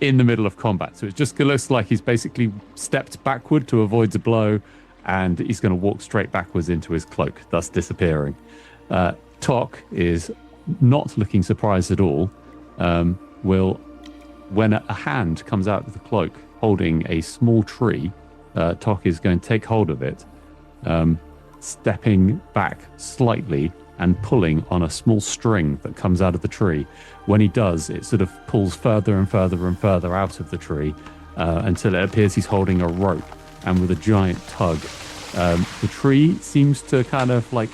in the middle of combat. So it just looks like he's basically stepped backward to avoid a blow, and he's going to walk straight backwards into his cloak, thus disappearing. Tok is not looking surprised at all. When a hand comes out of the cloak holding a small tree, Tok is going to take hold of it, stepping back slightly and pulling on a small string that comes out of the tree. When he does, it sort of pulls further and further and further out of the tree until it appears he's holding a rope. And with a giant tug, the tree seems to kind of like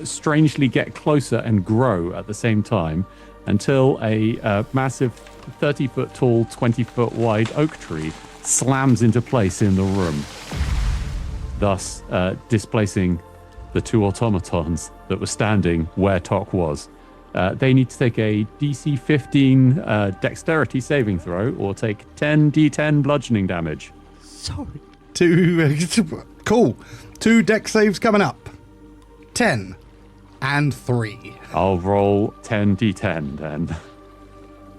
strangely get closer and grow at the same time until a massive 30-foot tall, 20-foot wide oak tree slams into place in the room, thus displacing the two automatons that were standing where Tok was. They need to take a DC 15 dexterity saving throw or take 10 d10 bludgeoning damage. Sorry. Cool. 2 dex saves coming up. 10 and 3. I'll roll 10 d10 then.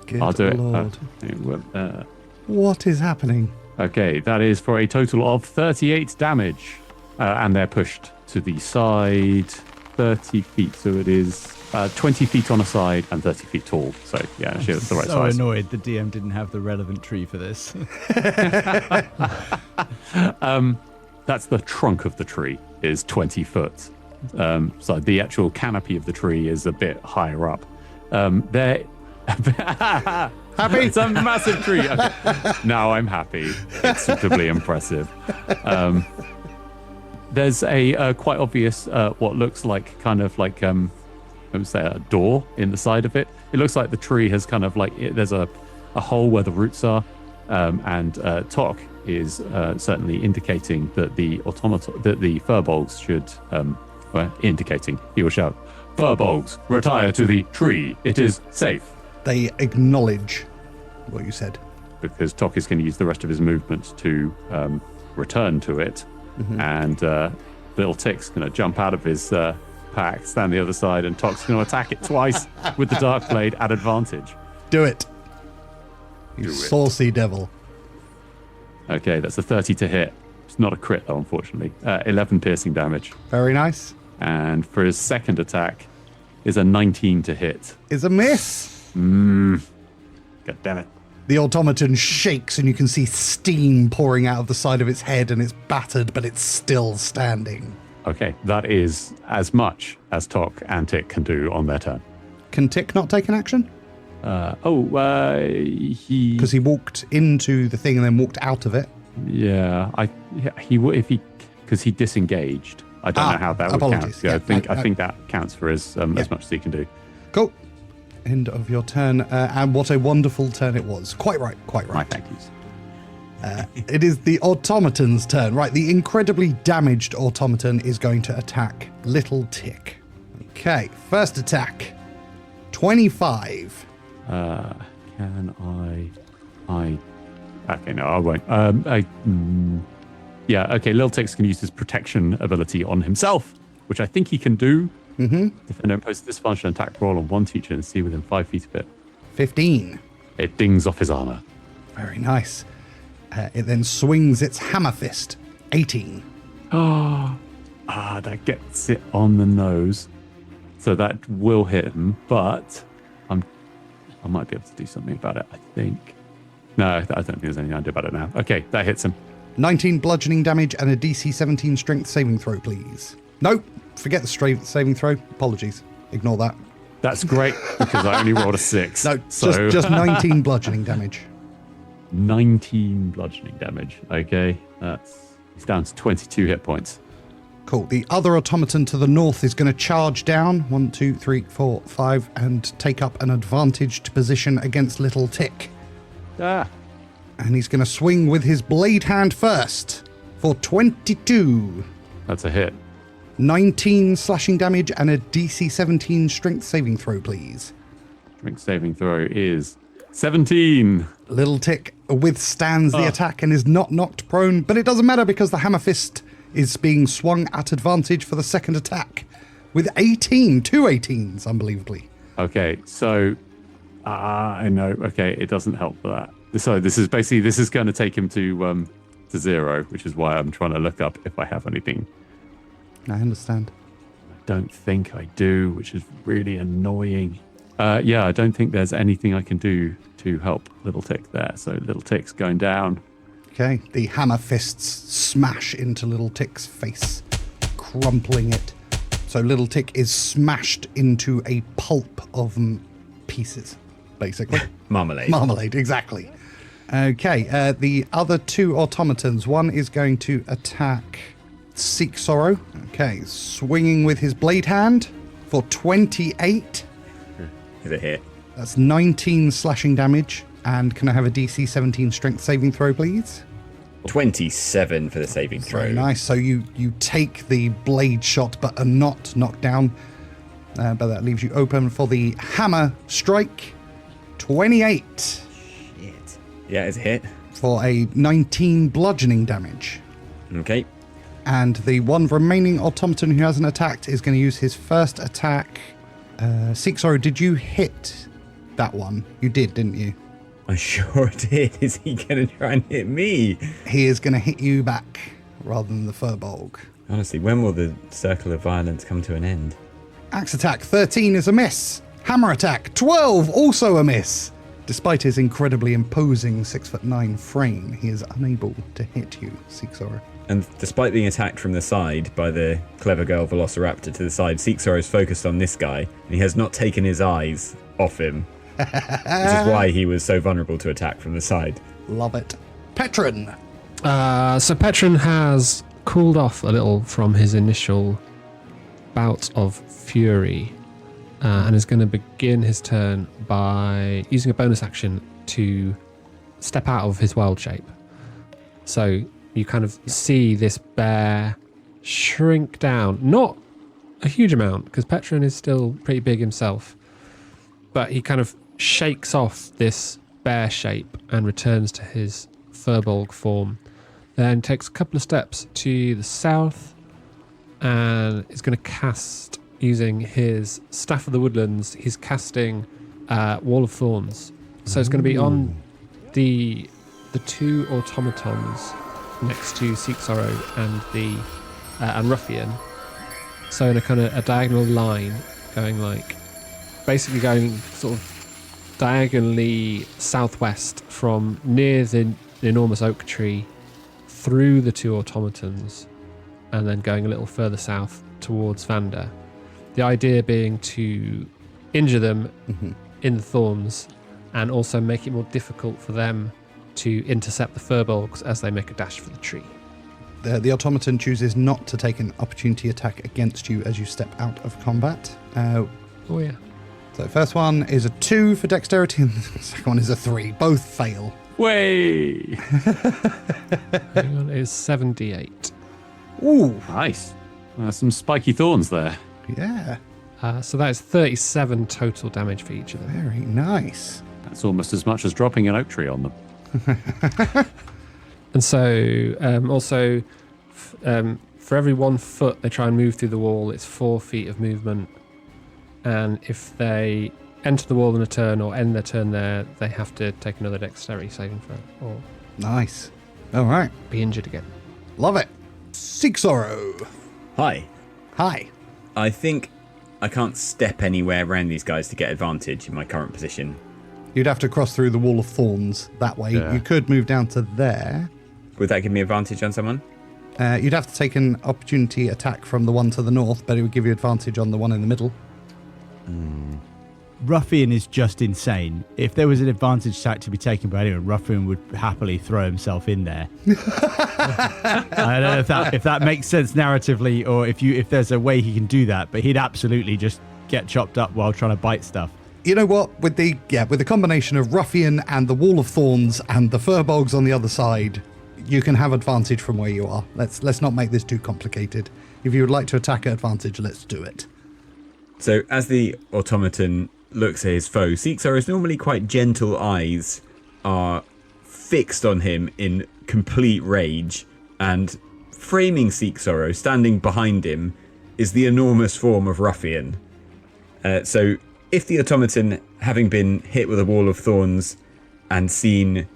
Good I'll do Lord. it. What is happening? Okay, that is for a total of 38 damage. And they're pushed to the side 30 feet. So it is 20 feet on a side and 30 feet tall. So, yeah, actually, it's the right so size. Annoyed the DM didn't have the relevant tree for this. That's the trunk of the tree is 20 foot. So the actual canopy of the tree is a bit higher up. Happy? It's a massive tree. Okay. Now I'm happy. It's suitably impressive. There's a quite obvious what looks like kind of like I would say a door in the side of it. It looks like the tree has kind of like there's a hole where the roots are, and Tok is certainly indicating that the furbolgs should indicating he will shout, Furbolgs, retire to the tree. It is safe. They acknowledge what you said. because Tok is going to use the rest of his movement to return to it, and Little Tick's going to jump out of his pack, stand the other side, and Tok's going to attack it twice with the Dark Blade at advantage. Do it. You saucy devil. Okay, that's a 30 to hit. It's not a crit, though, unfortunately. 11 piercing damage. Very nice. And for his second attack is a 19 to hit. Is a miss. God damn it. The automaton shakes and you can see steam pouring out of the side of its head, and it's battered, but it's still standing. Okay, that is as much as Tok and Tick can do on their turn. Can Tick not take an action? He... Because he walked into the thing and then walked out of it. Yeah, he would if he... Because he disengaged. I don't know how that would count. Yeah, I think that counts for as much as he can do. Cool. End of your turn. And what a wonderful turn it was. Quite right, quite right. My thank yous. It is the automaton's turn. Right, the incredibly damaged automaton is going to attack Little Tick. Okay, first attack. 25. Can I... Okay, no, I won't. Yeah, okay, Lil Tick's can use his protection ability on himself, which I think he can do. Defender imposes disadvantage on attack roll on one teacher and see within 5 feet of it. 15. It dings off his armor. Very nice. It then swings its hammer fist. 18. That gets it on the nose. So that will hit him, but I might be able to do something about it, I think. No, I don't think there's anything I can do about it now. Okay, that hits him. 19 bludgeoning damage and a DC 17 strength saving throw, please. Nope, forget the saving throw. Apologies. Ignore that. That's great, because I only rolled a 6. No, so. just 19 bludgeoning damage. 19 bludgeoning damage. Okay, he's down to 22 hit points. Cool. The other automaton to the north is going to charge down 1, 2, 3, 4, 5 and take up an advantaged position against Little Tick. And he's going to swing with his blade hand first for 22. That's a hit. 19 slashing damage and a DC 17 strength saving throw, please. Strength saving throw is 17. Little Tick withstands the attack and is not knocked prone, but it doesn't matter because the hammer fist is being swung at advantage for the second attack with 18, two 18s, unbelievably. Okay, so I know. Okay, it doesn't help for that. So this is going to take him to 0, which is why I'm trying to look up if I have anything. I understand. I don't think I do, which is really annoying. Yeah, I don't think there's anything I can do to help Little Tick there. So Little Tick's going down. Okay, the hammer fists smash into Little Tick's face, crumpling it. So Little Tick is smashed into a pulp of pieces, basically. Marmalade. Marmalade, exactly. Okay, the other two automatons. One is going to attack Seek Sorrow. Okay, swinging with his blade hand for 28. Is it hit? That's 19 slashing damage. And can I have a DC 17 strength saving throw, please? 27 for the saving throw. Very nice. So you take the blade shot, but are not knocked down. But that leaves you open for the hammer strike. 28. Shit. Yeah, it's a hit. For a 19 bludgeoning damage. Okay. And the one remaining automaton who hasn't attacked is going to use his first attack. Seek Sorrow, did you hit that one? You did, didn't you? I sure did. Is he going to try and hit me? He is going to hit you back rather than the Furbolg. Honestly, when will the circle of violence come to an end? Axe attack, 13 is a miss. Hammer attack, 12, also a miss. Despite his incredibly imposing 6'9" frame, he is unable to hit you, Seek Sorrow. And despite being attacked from the side by the clever girl Velociraptor to the side, Seek Sorrow is focused on this guy, and he has not taken his eyes off him. Which is why he was so vulnerable to attack from the side. Love it. Petron! So Petron has cooled off a little from his initial bout of fury and is going to begin his turn by using a bonus action to step out of his wild shape. So you kind of see this bear shrink down. Not a huge amount, because Petron is still pretty big himself. But he kind of shakes off this bear shape and returns to his Furbolg form. Then takes a couple of steps to the south and is going to cast, using his Staff of the Woodlands, he's casting Wall of Thorns. So it's going to be on the two automatons next to Seek Sorrow and the and Ruffian. So in a kind of a diagonal line, basically going sort of diagonally southwest from near the enormous oak tree through the two automatons and then going a little further south towards Vander. The idea being to injure them in the thorns and also make it more difficult for them to intercept the Furbolgs as they make a dash for the tree. The automaton chooses not to take an opportunity attack against you as you step out of combat. Oh yeah. So the first one is a 2 for dexterity and the second one is a 3. Both fail. Way! Hang on, is 78. Ooh. Nice. Some spiky thorns there. Yeah. So that is 37 total damage for each of them. Very nice. That's almost as much as dropping an oak tree on them. And so also for every 1 foot they try and move through the wall, it's 4 feet of movement. And if they enter the wall in a turn or end their turn there, they have to take another dexterity saving throw or Nice. All right. be injured again. Love it. Seek Sorrow. Hi. Hi. I think I can't step anywhere around these guys to get advantage in my current position. You'd have to cross through the wall of thorns that way. Yeah. You could move down to there. Would that give me advantage on someone? You'd have to take an opportunity attack from the one to the north, but it would give you advantage on the one in the middle. Ruffian is just insane. If there was an advantage attack to be taken by anyone, Ruffian would happily throw himself in there. I don't know if that makes sense narratively, or if there's a way he can do that, but he'd absolutely just get chopped up while trying to bite stuff. You know what? With the combination of Ruffian and the Wall of Thorns and the Furbolgs on the other side, you can have advantage from where you are. Let's not make this too complicated. if you would like to attack at advantage, let's do it. So as the automaton looks at his foe, Seeksaro's normally quite gentle eyes are fixed on him in complete rage, and framing Seeksaro, standing behind him, is the enormous form of Ruffian. So if the automaton, having been hit with a wall of thorns and seen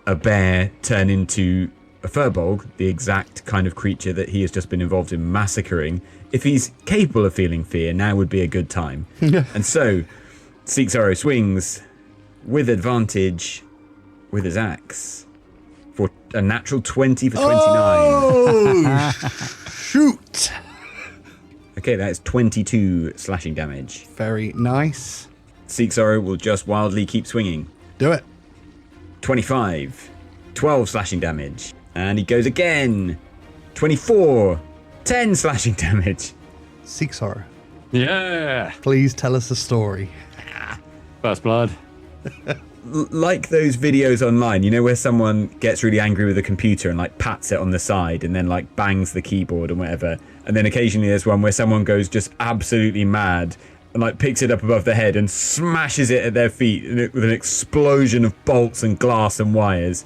a bear turn into a furbolg, the exact kind of creature that he has just been involved in massacring, if he's capable of feeling fear, now would be a good time. And so Seeksaro swings with advantage with his axe for a natural 20 for 29. Oh, shoot. Okay, that is 22 slashing damage. Very nice. Seeksaro will just wildly keep swinging. Do it. 25, 12 slashing damage. And he goes again. 24, 10 slashing damage. Seeksaro, Yeah. please tell us a story. First blood. Like those videos online, you know, where someone gets really angry with a computer and like pats it on the side and then like bangs the keyboard and whatever. And then occasionally there's one where someone goes just absolutely mad and like picks it up above the head and smashes it at their feet with an explosion of bolts and glass and wires.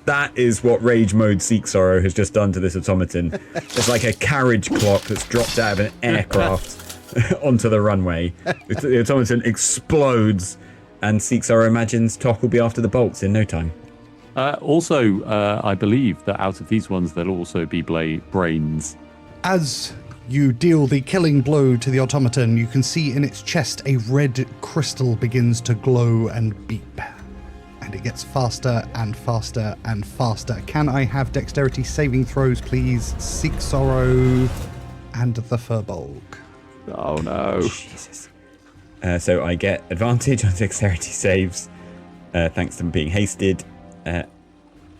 That is what Rage Mode Seeksaro has just done to this automaton. It's like a carriage clock that's dropped out of an aircraft onto the runway. The automaton explodes, and Seeksaro imagines Tok will be after the bolts in no time. Also, I believe that out of these ones, there'll also be brains. As you deal the killing blow to the automaton, you can see in its chest a red crystal begins to glow and beep. And it gets faster and faster and faster. Can I have dexterity saving throws, please? Seeksaro and the Furbolg. Oh no. Jesus. So I get advantage on dexterity saves, thanks to them being hasted. And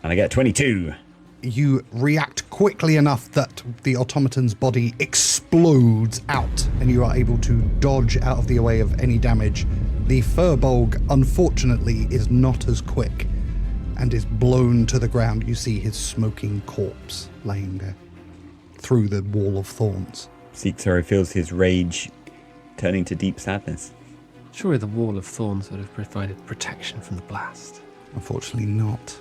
I get 22. You react quickly enough that the automaton's body explodes out, and you are able to dodge out of the way of any damage. The Furbolg, unfortunately, is not as quick and is blown to the ground. You see his smoking corpse laying there through the wall of thorns. Seeksaro feels his rage turning to deep sadness. Surely the wall of thorns would have provided protection from the blast. Unfortunately not.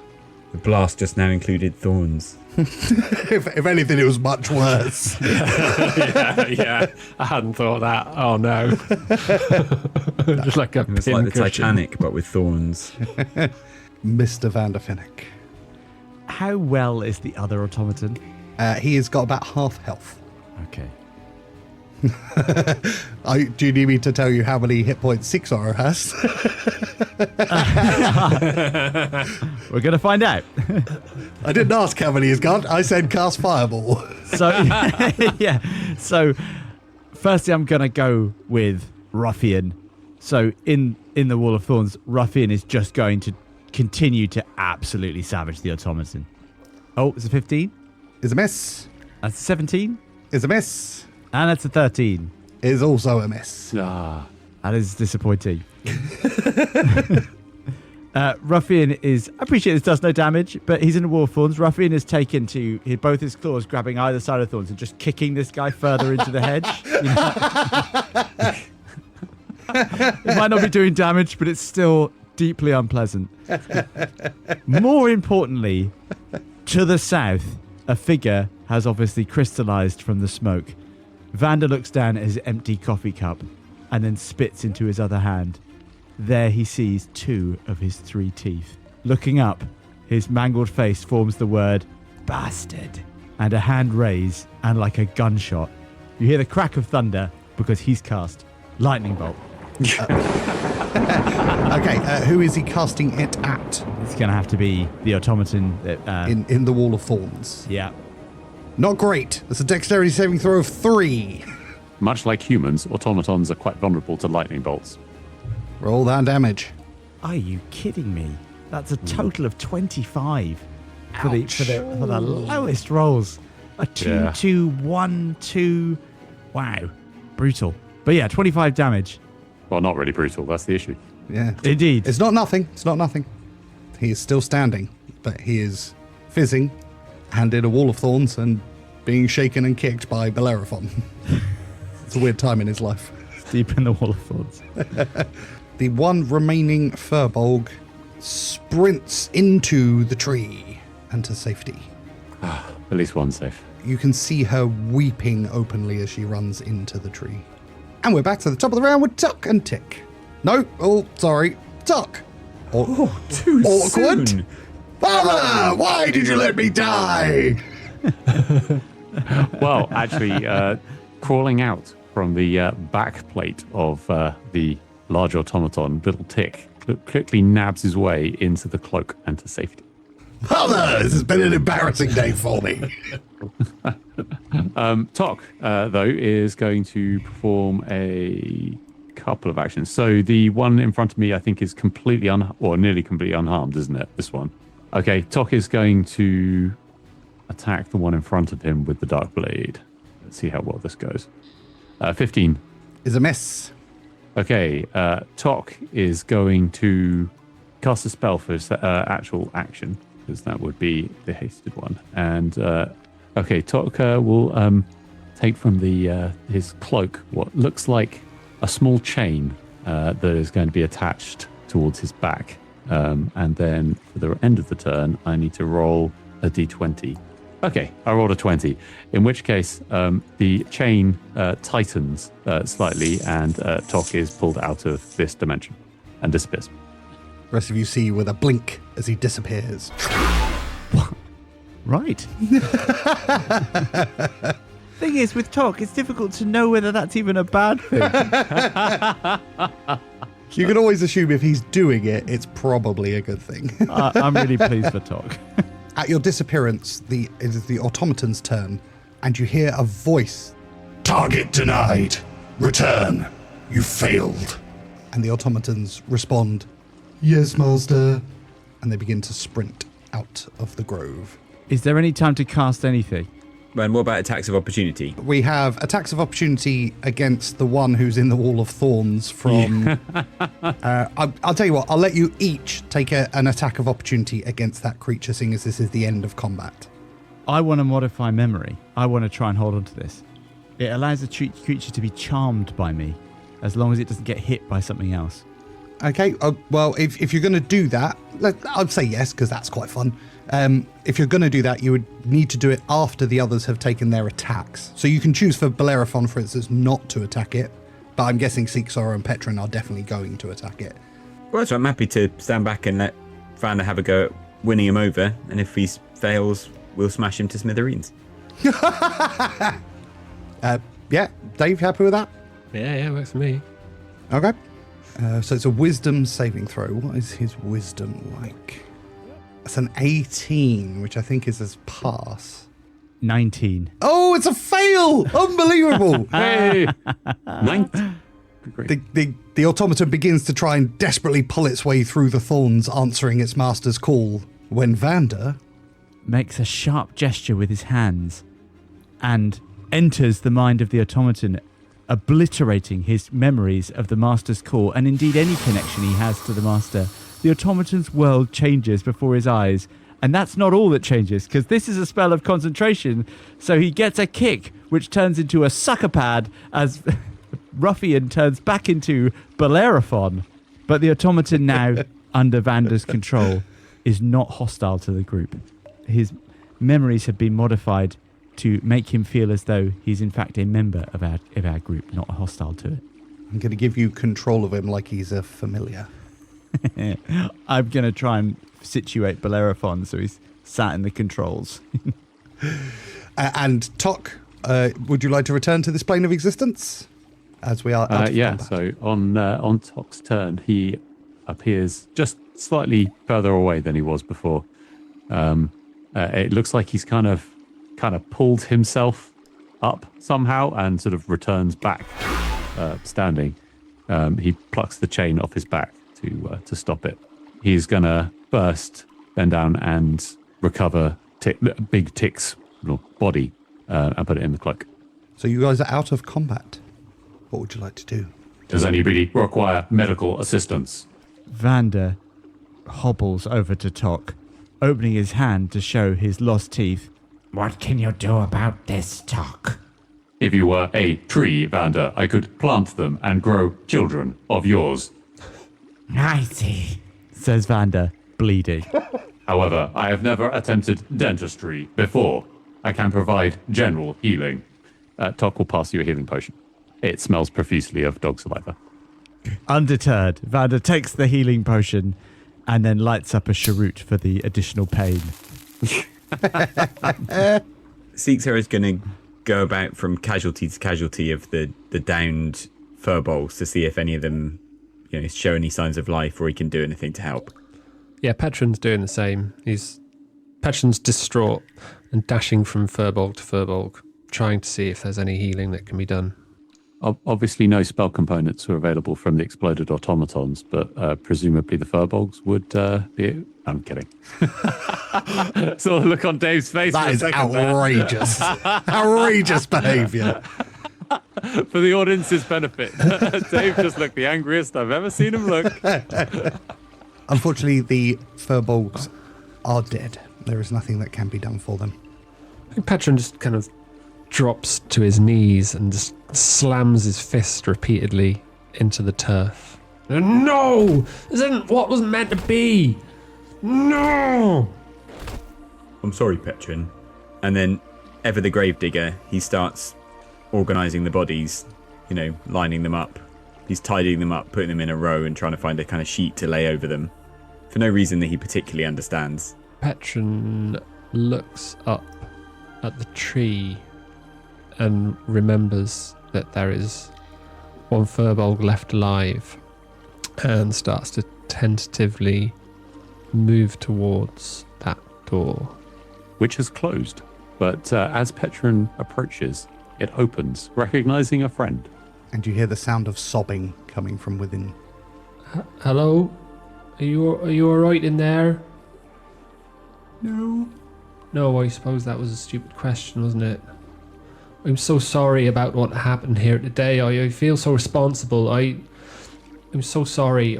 The blast just now included thorns. If anything, it was much worse. yeah. I hadn't thought of that. Oh no. Just like a It's like the Titanic, but with thorns. Mr. Vanderfinnick. How well is the other automaton? He has got about half health. Okay. Do you need me to tell you how many hit points Seeksaro has? We're going to find out. I didn't ask how many he's got. I said cast Fireball. So, yeah. So, firstly, I'm going to go with Ruffian. So, in the Wall of Thorns, Ruffian is just going to continue to absolutely savage the automaton. Oh, it's a 15. Is a miss. That's a 17. Is a miss. And that's a 13. Is also a miss. Ah. That is disappointing. Ruffian is... I appreciate this does no damage, but he's in the Wall of Thorns. Ruffian is taken to both his claws grabbing either side of thorns and just kicking this guy further into the hedge. It might not be doing damage, but it's still deeply unpleasant. More importantly, to the south, a figure has obviously crystallized from the smoke. Vander looks down at his empty coffee cup and then spits into his other hand. There he sees 2 of his 3 teeth. Looking up, his mangled face forms the word bastard and a hand raise, and like a gunshot, you hear the crack of thunder because he's cast lightning bolt. Okay, who is he casting it at? It's going to have to be the automaton. In the Wall of Thorns. Yeah. Not great. That's a dexterity saving throw of 3. Much like humans, automatons are quite vulnerable to lightning bolts. Roll that damage. Are you kidding me? That's a total of 25 for the lowest rolls. A 2, 2, 1, 2. Wow. Brutal. But yeah, 25 damage. Well, not really brutal. That's the issue. Yeah. Indeed. It's not nothing. It's not nothing. He is still standing, but he is fizzing and in a Wall of Thorns and being shaken and kicked by Bellerophon. It's a weird time in his life. It's deep in the Wall of Thorns. The one remaining Furbolg sprints into the tree and to safety. At least one safe. You can see her weeping openly as she runs into the tree. And we're back to the top of the round with Tuck and Tick. No, sorry, Tuck. Too Awkward. soon. Father, why did you let me die? Well, actually, crawling out from the back plate of the large automaton, little Tick quickly nabs his way into the cloak and to safety. Father, this has been an embarrassing day for me. Tok, though, is going to perform a couple of actions. So the one in front of me, I think, is completely nearly completely unharmed, isn't it? This one. Okay, Tok is going to attack the one in front of him with the Dark Blade. Let's see how well this goes. 15. Is a miss. Okay, Tok is going to cast a spell for his actual action, because that would be the hasted one. And, okay, Tok will take from his cloak what looks like a small chain that is going to be attached towards his back. And then for the end of the turn, I need to roll a d20. Okay, I rolled a 20, in which case the chain tightens slightly and Tok is pulled out of this dimension and disappears. The rest of you see with a blink as he disappears. Right. Thing is, with Tok, it's difficult to know whether that's even a bad thing. You can always assume if he's doing it, it's probably a good thing. I'm really pleased for Tok. At your disappearance, it is the automaton's turn, and you hear a voice. Target denied. Return. You failed. And the automatons respond, "Yes, master." And they begin to sprint out of the grove. Is there any time to cast anything? And what about attacks of opportunity? We have attacks of opportunity against the one who's in the Wall of Thorns from... I'll tell you what, I'll let you each take an attack of opportunity against that creature, seeing as this is the end of combat. I want to modify memory. I want to try and hold on to this. It allows the creature to be charmed by me, as long as it doesn't get hit by something else. Okay, well, if you're going to do that, I'd say yes, because that's quite fun. If you're going to do that, you would need to do it after the others have taken their attacks. So you can choose for Bellerophon, for instance, not to attack it, but I'm guessing Seeksora and Petron are definitely going to attack it. Well, so I'm happy to stand back and let Vander have a go at winning him over, and if he fails, we'll smash him to smithereens. Yeah, Dave, happy with that? Yeah, works for me. Okay. So it's a wisdom saving throw. What is his wisdom like? It's an 18, which I think is his pass. 19. Oh, it's a fail! Unbelievable! Hey! 9. The automaton begins to try and desperately pull its way through the thorns, answering its master's call, when Vander makes a sharp gesture with his hands and enters the mind of the automaton, obliterating his memories of the master's call and indeed any connection he has to the master. The automaton's world changes before his eyes, and that's not all that changes, because this is a spell of concentration, so he gets a kick which turns into a sucker pad as Ruffian turns back into Bellerophon. But the automaton, now under Vander's control, is not hostile to the group. His memories have been modified to make him feel as though he's in fact a member of our group, not hostile to it. I'm going to give you control of him like he's a familiar. I'm going to try and situate Bellerophon so he's sat in the controls. And Tok, would you like to return to this plane of existence? As we are out of combat? So on Tok's turn, he appears just slightly further away than he was before. It looks like he's kind of pulled himself up somehow and sort of returns back standing. He plucks the chain off his back to stop it. He's gonna first bend down and recover Big Tick's body and put it in the cloak. So you guys are out of combat. What would you like to do? Does anybody require medical assistance? Vander hobbles over to Tok, opening his hand to show his lost teeth, What can you do about this, Talk? If you were a tree, Vander, I could plant them and grow children of yours. I see. Says Vander, bleeding. However, I have never attempted dentistry before. I can provide general healing. Tok will pass you a healing potion. It smells profusely of dog saliva. Undeterred, Vander takes the healing potion and then lights up a cheroot for the additional pain. Seeksar is going to go about from casualty to casualty of the downed furbolgs to see if any of them, show any signs of life or he can do anything to help. Yeah, Petron's doing the same. Petron's distraught and dashing from furbolg to furbolg, trying to see if there's any healing that can be done. Obviously, no spell components were available from the exploded automatons, but presumably the furbolgs would be. I'm kidding. Saw the look on Dave's face. That is outrageous. Outrageous behaviour. For the audience's benefit, Dave just looked the angriest I've ever seen him look. Unfortunately, the furbolgs are dead. There is nothing that can be done for them. I think Petron just kind of drops to his knees and just slams his fist repeatedly into the turf. No! This isn't what was meant to be! No! I'm sorry, Petron. And then, ever the gravedigger, he starts organising the bodies, lining them up. He's tidying them up, putting them in a row and trying to find a kind of sheet to lay over them. For no reason that he particularly understands. Petron looks up at the tree and remembers that there is one furbolg left alive and starts to tentatively move towards that door. Which has closed, but as Petron approaches, it opens, recognizing a friend. And you hear the sound of sobbing coming from within. Hello? Are you alright in there? No, I suppose that was a stupid question, wasn't it? I'm so sorry about what happened here today. I feel so responsible. I'm so sorry.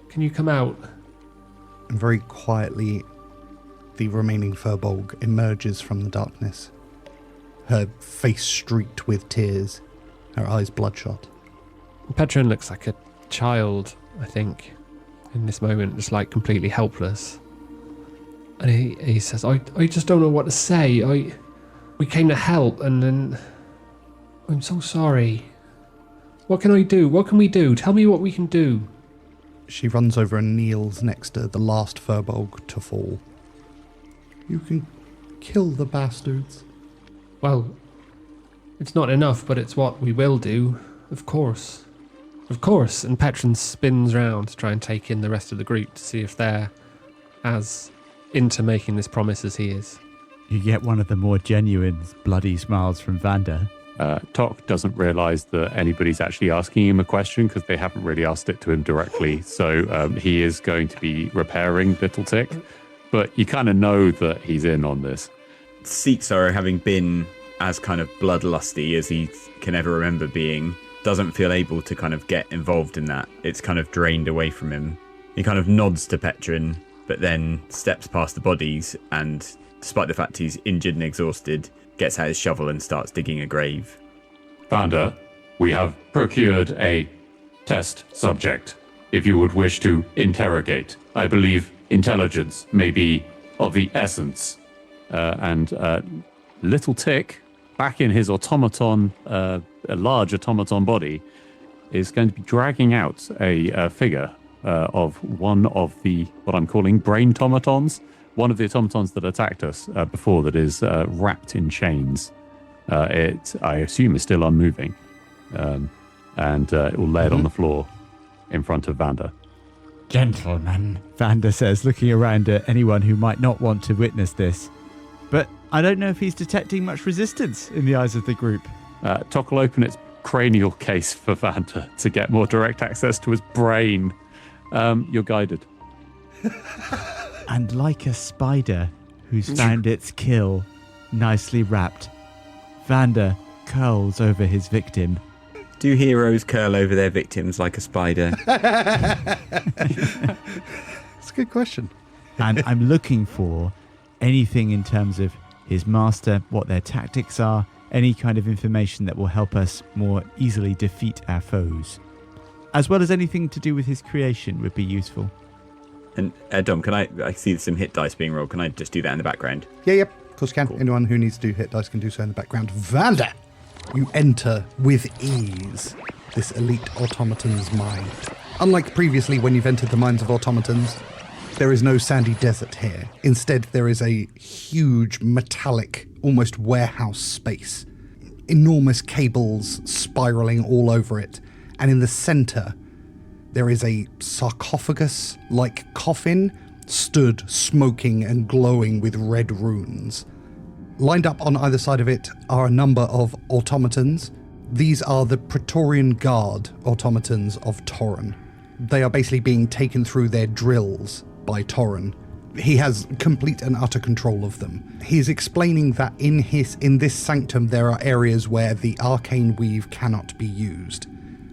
Can you come out? And very quietly, the remaining furbolg emerges from the darkness. Her face streaked with tears, her eyes bloodshot. Petron looks like a child, I think, in this moment, just like completely helpless. And he says, I just don't know what to say. We came to help, and then I'm so sorry. What can I do? What can we do? Tell me what we can do. She runs over and kneels next to the last furbolg to fall. You can kill the bastards. Well, it's not enough, but it's what we will do. Of course. Of course. And Petron spins round to try and take in the rest of the group to see if they're as into making this promise as he is. You get one of the more genuine bloody smiles from Vander. Tok doesn't realise that anybody's actually asking him a question because they haven't really asked it to him directly. So he is going to be repairing Little Tick, but you kind of know that he's in on this. Seeksar, having been as kind of bloodlusty as he can ever remember being, doesn't feel able to kind of get involved in that. It's kind of drained away from him. He kind of nods to Petron, but then steps past the bodies and, despite the fact he's injured and exhausted, gets out his shovel and starts digging a grave. Vander, we have procured a test subject. If you would wish to interrogate, I believe intelligence may be of the essence. And Little Tick, back in his automaton, a large automaton body, is going to be dragging out a figure of one of the, what I'm calling brain automatons. One of the automatons that attacked us before that is wrapped in chains. It, I assume, is still unmoving. And it will lay it on the floor in front of Vander. Gentlemen, Vander says, looking around at anyone who might not want to witness this. But I don't know if he's detecting much resistance in the eyes of the group. Tok will open its cranial case for Vander to get more direct access to his brain. You're guided. And like a spider who's found its kill nicely wrapped, Vander curls over his victim. Do heroes curl over their victims like a spider? That's a good question. And I'm looking for anything in terms of his master, what their tactics are, any kind of information that will help us more easily defeat our foes. As well as anything to do with his creation would be useful. And Dom, can I see some hit dice being rolled? Can I just do that in the background? Yeah, yep, of course you can. Cool. Anyone who needs to do hit dice can do so in the background. Vander, you enter with ease this elite automaton's mind. Unlike previously when you've entered the minds of automatons, there is no sandy desert here. Instead, there is a huge metallic, almost warehouse space. Enormous cables spiraling all over it. And in the center, there is a sarcophagus-like coffin stood smoking and glowing with red runes. Lined up on either side of it are a number of automatons. These are the Praetorian Guard automatons of Thoren. They are basically being taken through their drills by Thoren. He has complete and utter control of them. He's explaining that in this sanctum there are areas where the arcane weave cannot be used,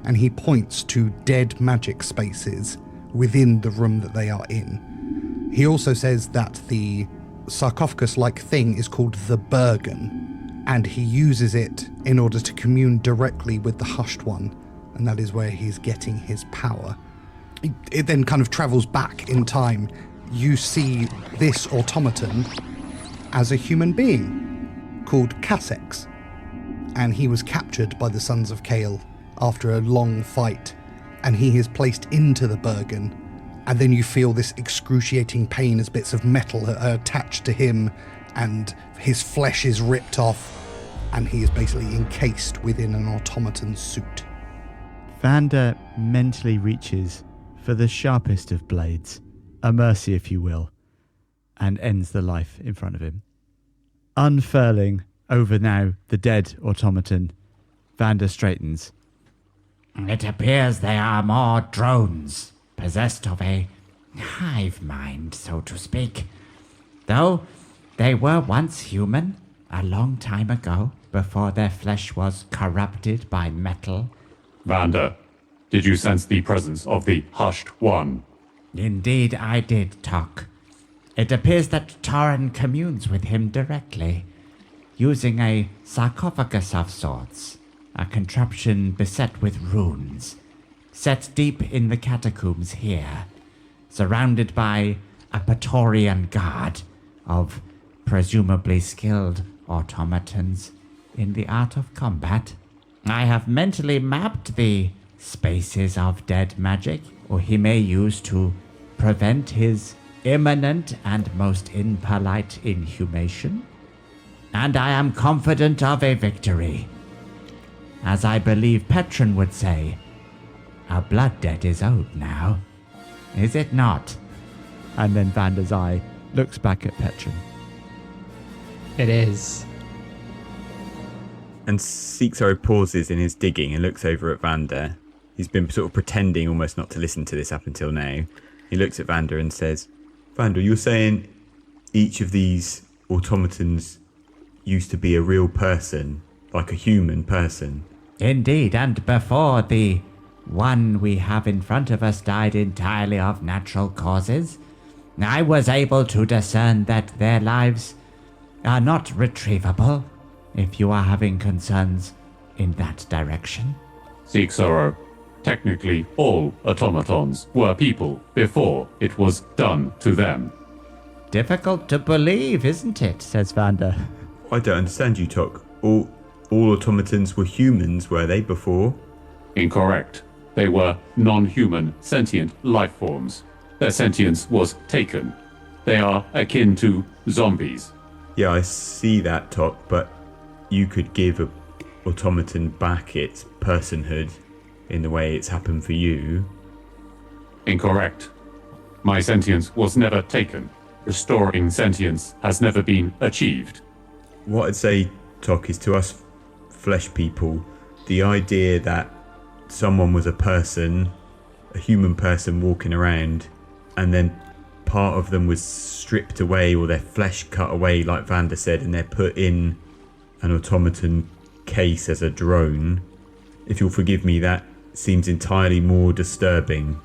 and he points to dead magic spaces within the room that they are in. He also says that the sarcophagus-like thing is called the Bergen, and he uses it in order to commune directly with the Hushed One, and that is where he's getting his power. It then kind of travels back in time. You see this automaton as a human being called Cassex, and he was captured by the Sons of Kael after a long fight, and he is placed into the Bergen, and then you feel this excruciating pain as bits of metal are attached to him, and his flesh is ripped off, and he is basically encased within an automaton suit. Vander mentally reaches for the sharpest of blades, a mercy if you will, and ends the life in front of him. Unfurling over now the dead automaton, Vander straightens. It appears they are more drones, possessed of a hive mind, so to speak. Though they were once human, a long time ago, before their flesh was corrupted by metal. Vander, did you sense the presence of the Hushed One? Indeed, I did, Tok. It appears that Thoren communes with him directly, using a sarcophagus of sorts, a contraption beset with runes, set deep in the catacombs here, surrounded by a praetorian guard of presumably skilled automatons in the art of combat. I have mentally mapped the spaces of dead magic, or he may use to prevent his imminent and most impolite inhumation. And I am confident of a victory. As I believe Petron would say, our blood debt is owed now, is it not? And then Vander's eye looks back at Petron. It is. And Seeksaro pauses in his digging and looks over at Vander. He's been sort of pretending almost not to listen to this up until now. He looks at Vander and says, Vander, you're saying each of these automatons used to be a real person, like a human person? Indeed, and before the one we have in front of us died entirely of natural causes, I was able to discern that their lives are not retrievable, if you are having concerns in that direction. Seeksaro, technically all automatons were people before it was done to them. Difficult to believe, isn't it? Says Vander. I don't understand you, Tok. All automatons were humans, were they, before? Incorrect. They were non-human sentient life forms. Their sentience was taken. They are akin to zombies. Yeah, I see that, Tok, but you could give an automaton back its personhood in the way it's happened for you. Incorrect. My sentience was never taken. Restoring sentience has never been achieved. What I'd say, Tok, is to us flesh people, the idea that someone was a person, a human person walking around, and then part of them was stripped away or their flesh cut away, like Vander said, and they're put in an automaton case as a drone. If you'll forgive me, that seems entirely more disturbing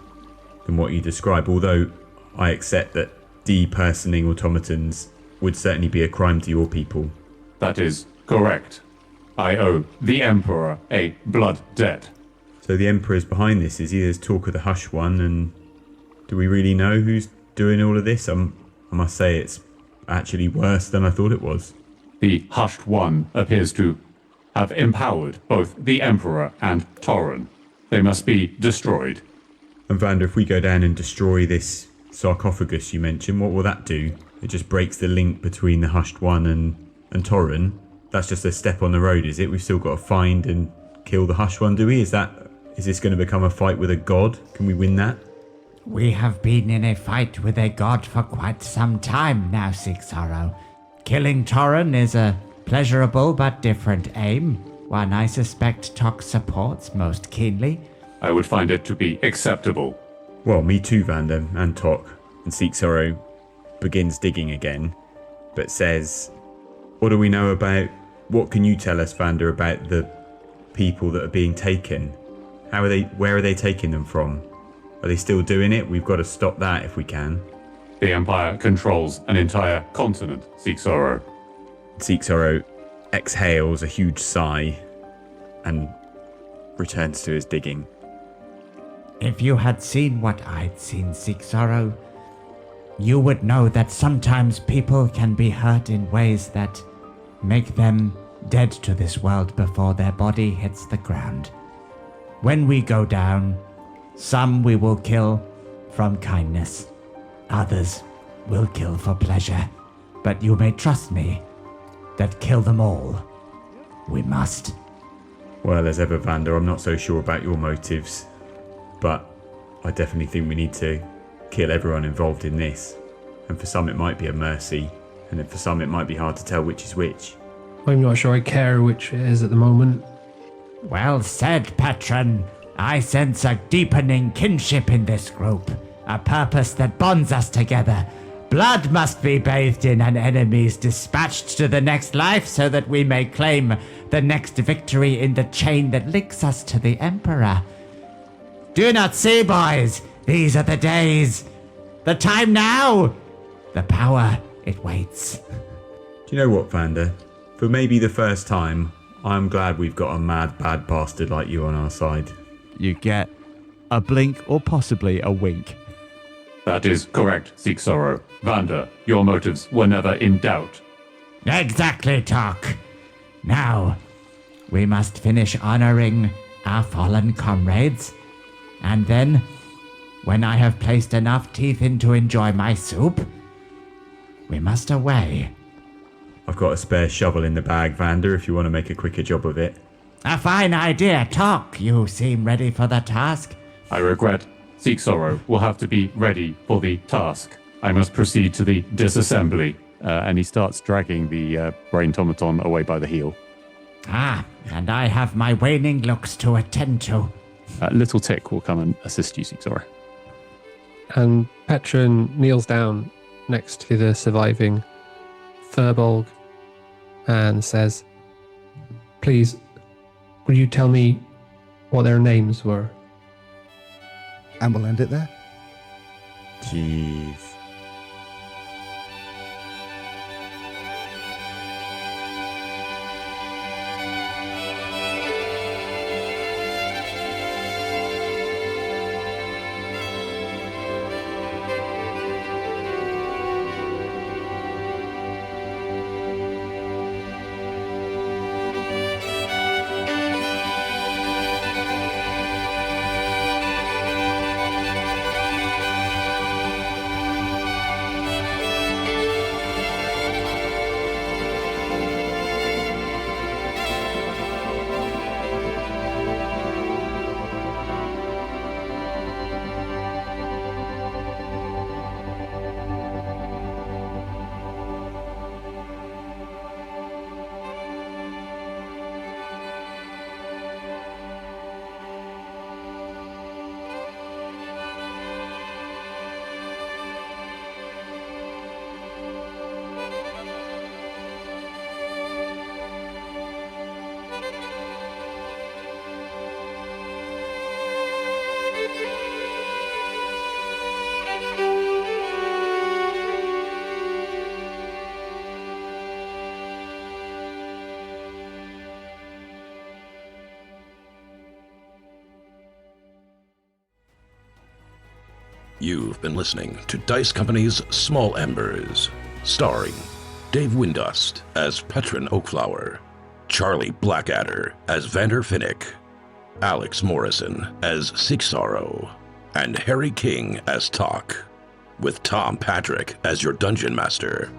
than what you describe, although I accept that depersoning automatons would certainly be a crime to your people. That is correct. I owe the Emperor a blood debt. So the Emperor's behind this, is he? There's talk of the Hush One, and do we really know who's doing all of this? I must say it's actually worse than I thought it was. The Hushed One appears to have empowered both the Emperor and Thoren. They must be destroyed. And Vander, if we go down and destroy this sarcophagus you mentioned, what will that do? It just breaks the link between the Hushed One and Thoren. That's just a step on the road, is it? We've still got to find and kill the Hushed One, do we? Is this going to become a fight with a god? Can we win that? We have been in a fight with a god for quite some time now, Seek Sorrow. Killing Thoren is a pleasurable but different aim, one I suspect Tok supports most keenly. I would find it to be acceptable. Well, me too, Vander, and Tok. And Seek Sorrow begins digging again, but says, what do we know about, what can you tell us, Vander, about the people that are being taken? Where are they taking them from? Are they still doing it? We've got to stop that if we can. The Empire controls an entire continent, Seek Sorrow. Seek Sorrow exhales a huge sigh and returns to his digging. If you had seen what I'd seen, Seek Sorrow, you would know that sometimes people can be hurt in ways that make them dead to this world before their body hits the ground. When we go down, some we will kill from kindness. Others will kill for pleasure. But you may trust me that kill them all, we must. Well, as ever, Vander, I'm not so sure about your motives, but I definitely think we need to kill everyone involved in this. And for some it might be a mercy, and then for some it might be hard to tell which is which. I'm not sure I care which it is at the moment. Well said, patron. I sense a deepening kinship in this group, a purpose that bonds us together. Blood must be bathed in and enemies dispatched to the next life so that we may claim the next victory in the chain that links us to the Emperor. Do not see, boys, these are the days. The time now. The power, it waits. Do you know what, Vander? For maybe the first time, I'm glad we've got a mad, bad bastard like you on our side. You get a blink or possibly a wink. That is correct, Seek Sorrow. Vander, your motives were never in doubt. Exactly, Tok. Now, we must finish honoring our fallen comrades. And then, when I have placed enough teeth in to enjoy my soup, we must away. I've got a spare shovel in the bag, Vander, if you want to make a quicker job of it. A fine idea, Tok. You seem ready for the task. I regret Seek Sorrow will have to be ready for the task. I must proceed to the disassembly. And he starts dragging the brain automaton away by the heel. Ah, and I have my waning looks to attend to. Little Tick will come and assist you, Seek Sorrow. And Petron kneels down next to the surviving Furbolg and says, please, will you tell me what their names were? And we'll end it there. Jeez. You've been listening to Dice Company's Small Embers, starring Dave Windust as Petrin Oakflower, Charlie Blackadder as Vander Finnick, Alex Morrison as Seek Sorrow, and Harry King as Talk, with Tom Patrick as your Dungeon Master.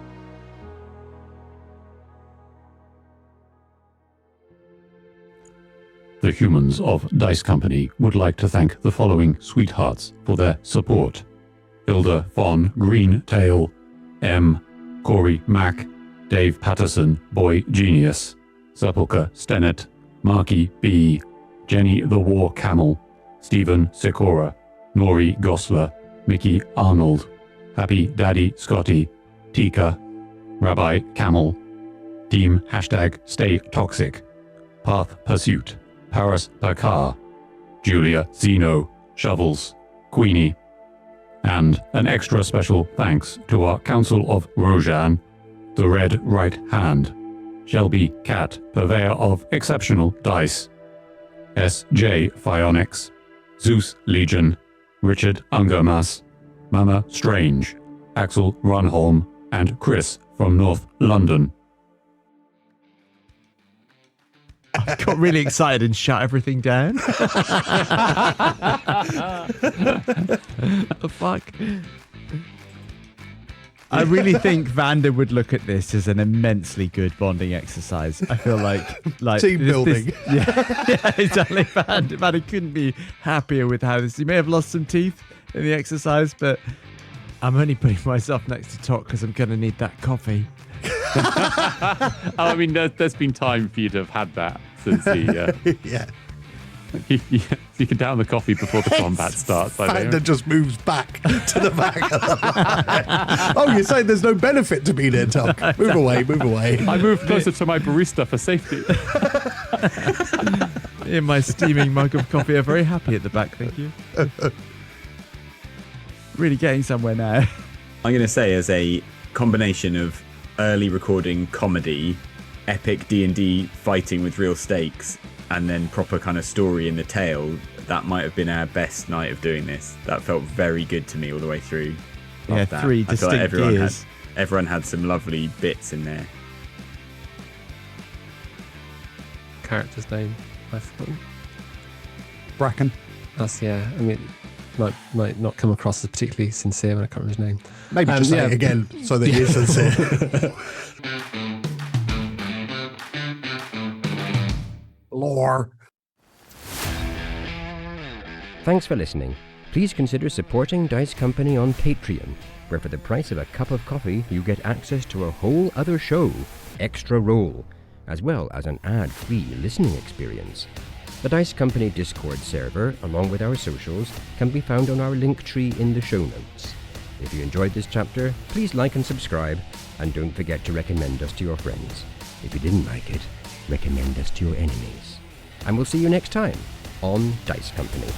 The humans of Dice Company would like to thank the following sweethearts for their support: Hilda von Greentail, M. Corey Mack, Dave Patterson, Boy Genius, Sepulchre Stennett, Marky B, Jenny the War Camel, Stephen Sikora, Nori Gosler, Mickey Arnold, Happy Daddy Scotty, Tika, Rabbi Camel, Team #Stay Toxic, Path Pursuit, Paris Dakar, Julia Zeno, Shovels, Queenie, and an extra special thanks to our Council of Rojan, the Red Right Hand, Shelby Cat, purveyor of exceptional dice, S.J. Phionics, Zeus Legion, Richard Ungermas, Mama Strange, Axel Runholm, and Chris from North London. I got really excited and shut everything down. The fuck? I really think Vander would look at this as an immensely good bonding exercise. I feel like Team building. Yeah, exactly. Vander couldn't be happier with how this. He may have lost some teeth in the exercise, but I'm only putting myself next to Talk because I'm going to need that coffee. I mean, there's been time for you to have had that since the. Yeah. So you can down the coffee before the combat starts. Vander just moves back to the back of the line. Oh, you're saying there's no benefit to being there, Tuck? Move away, move away. I moved closer to my barista for safety. In my steaming mug of coffee, I'm very happy at the back, thank you. Really getting somewhere now. I'm going to say, as a combination of early recording comedy, epic D&D fighting with real stakes, and then proper kind of story in the tale, that might have been our best night of doing this. That felt very good to me all the way through. Loved that. 3 I feel like distinct years. everyone had some lovely bits in there. Character's name, I've forgotten. Bracken. That's, yeah, I mean, might not come across as particularly sincere when I can't remember his name. Maybe just say it again so that he is sincere. Lore. Thanks for listening. Please consider supporting Dice Company on Patreon, where for the price of a cup of coffee, you get access to a whole other show, Extra Roll, as well as an ad-free listening experience. The Dice Company Discord server, along with our socials, can be found on our link tree in the show notes. If you enjoyed this chapter, please like and subscribe, and don't forget to recommend us to your friends. If you didn't like it, recommend us to your enemies. And we'll see you next time on Dice Company.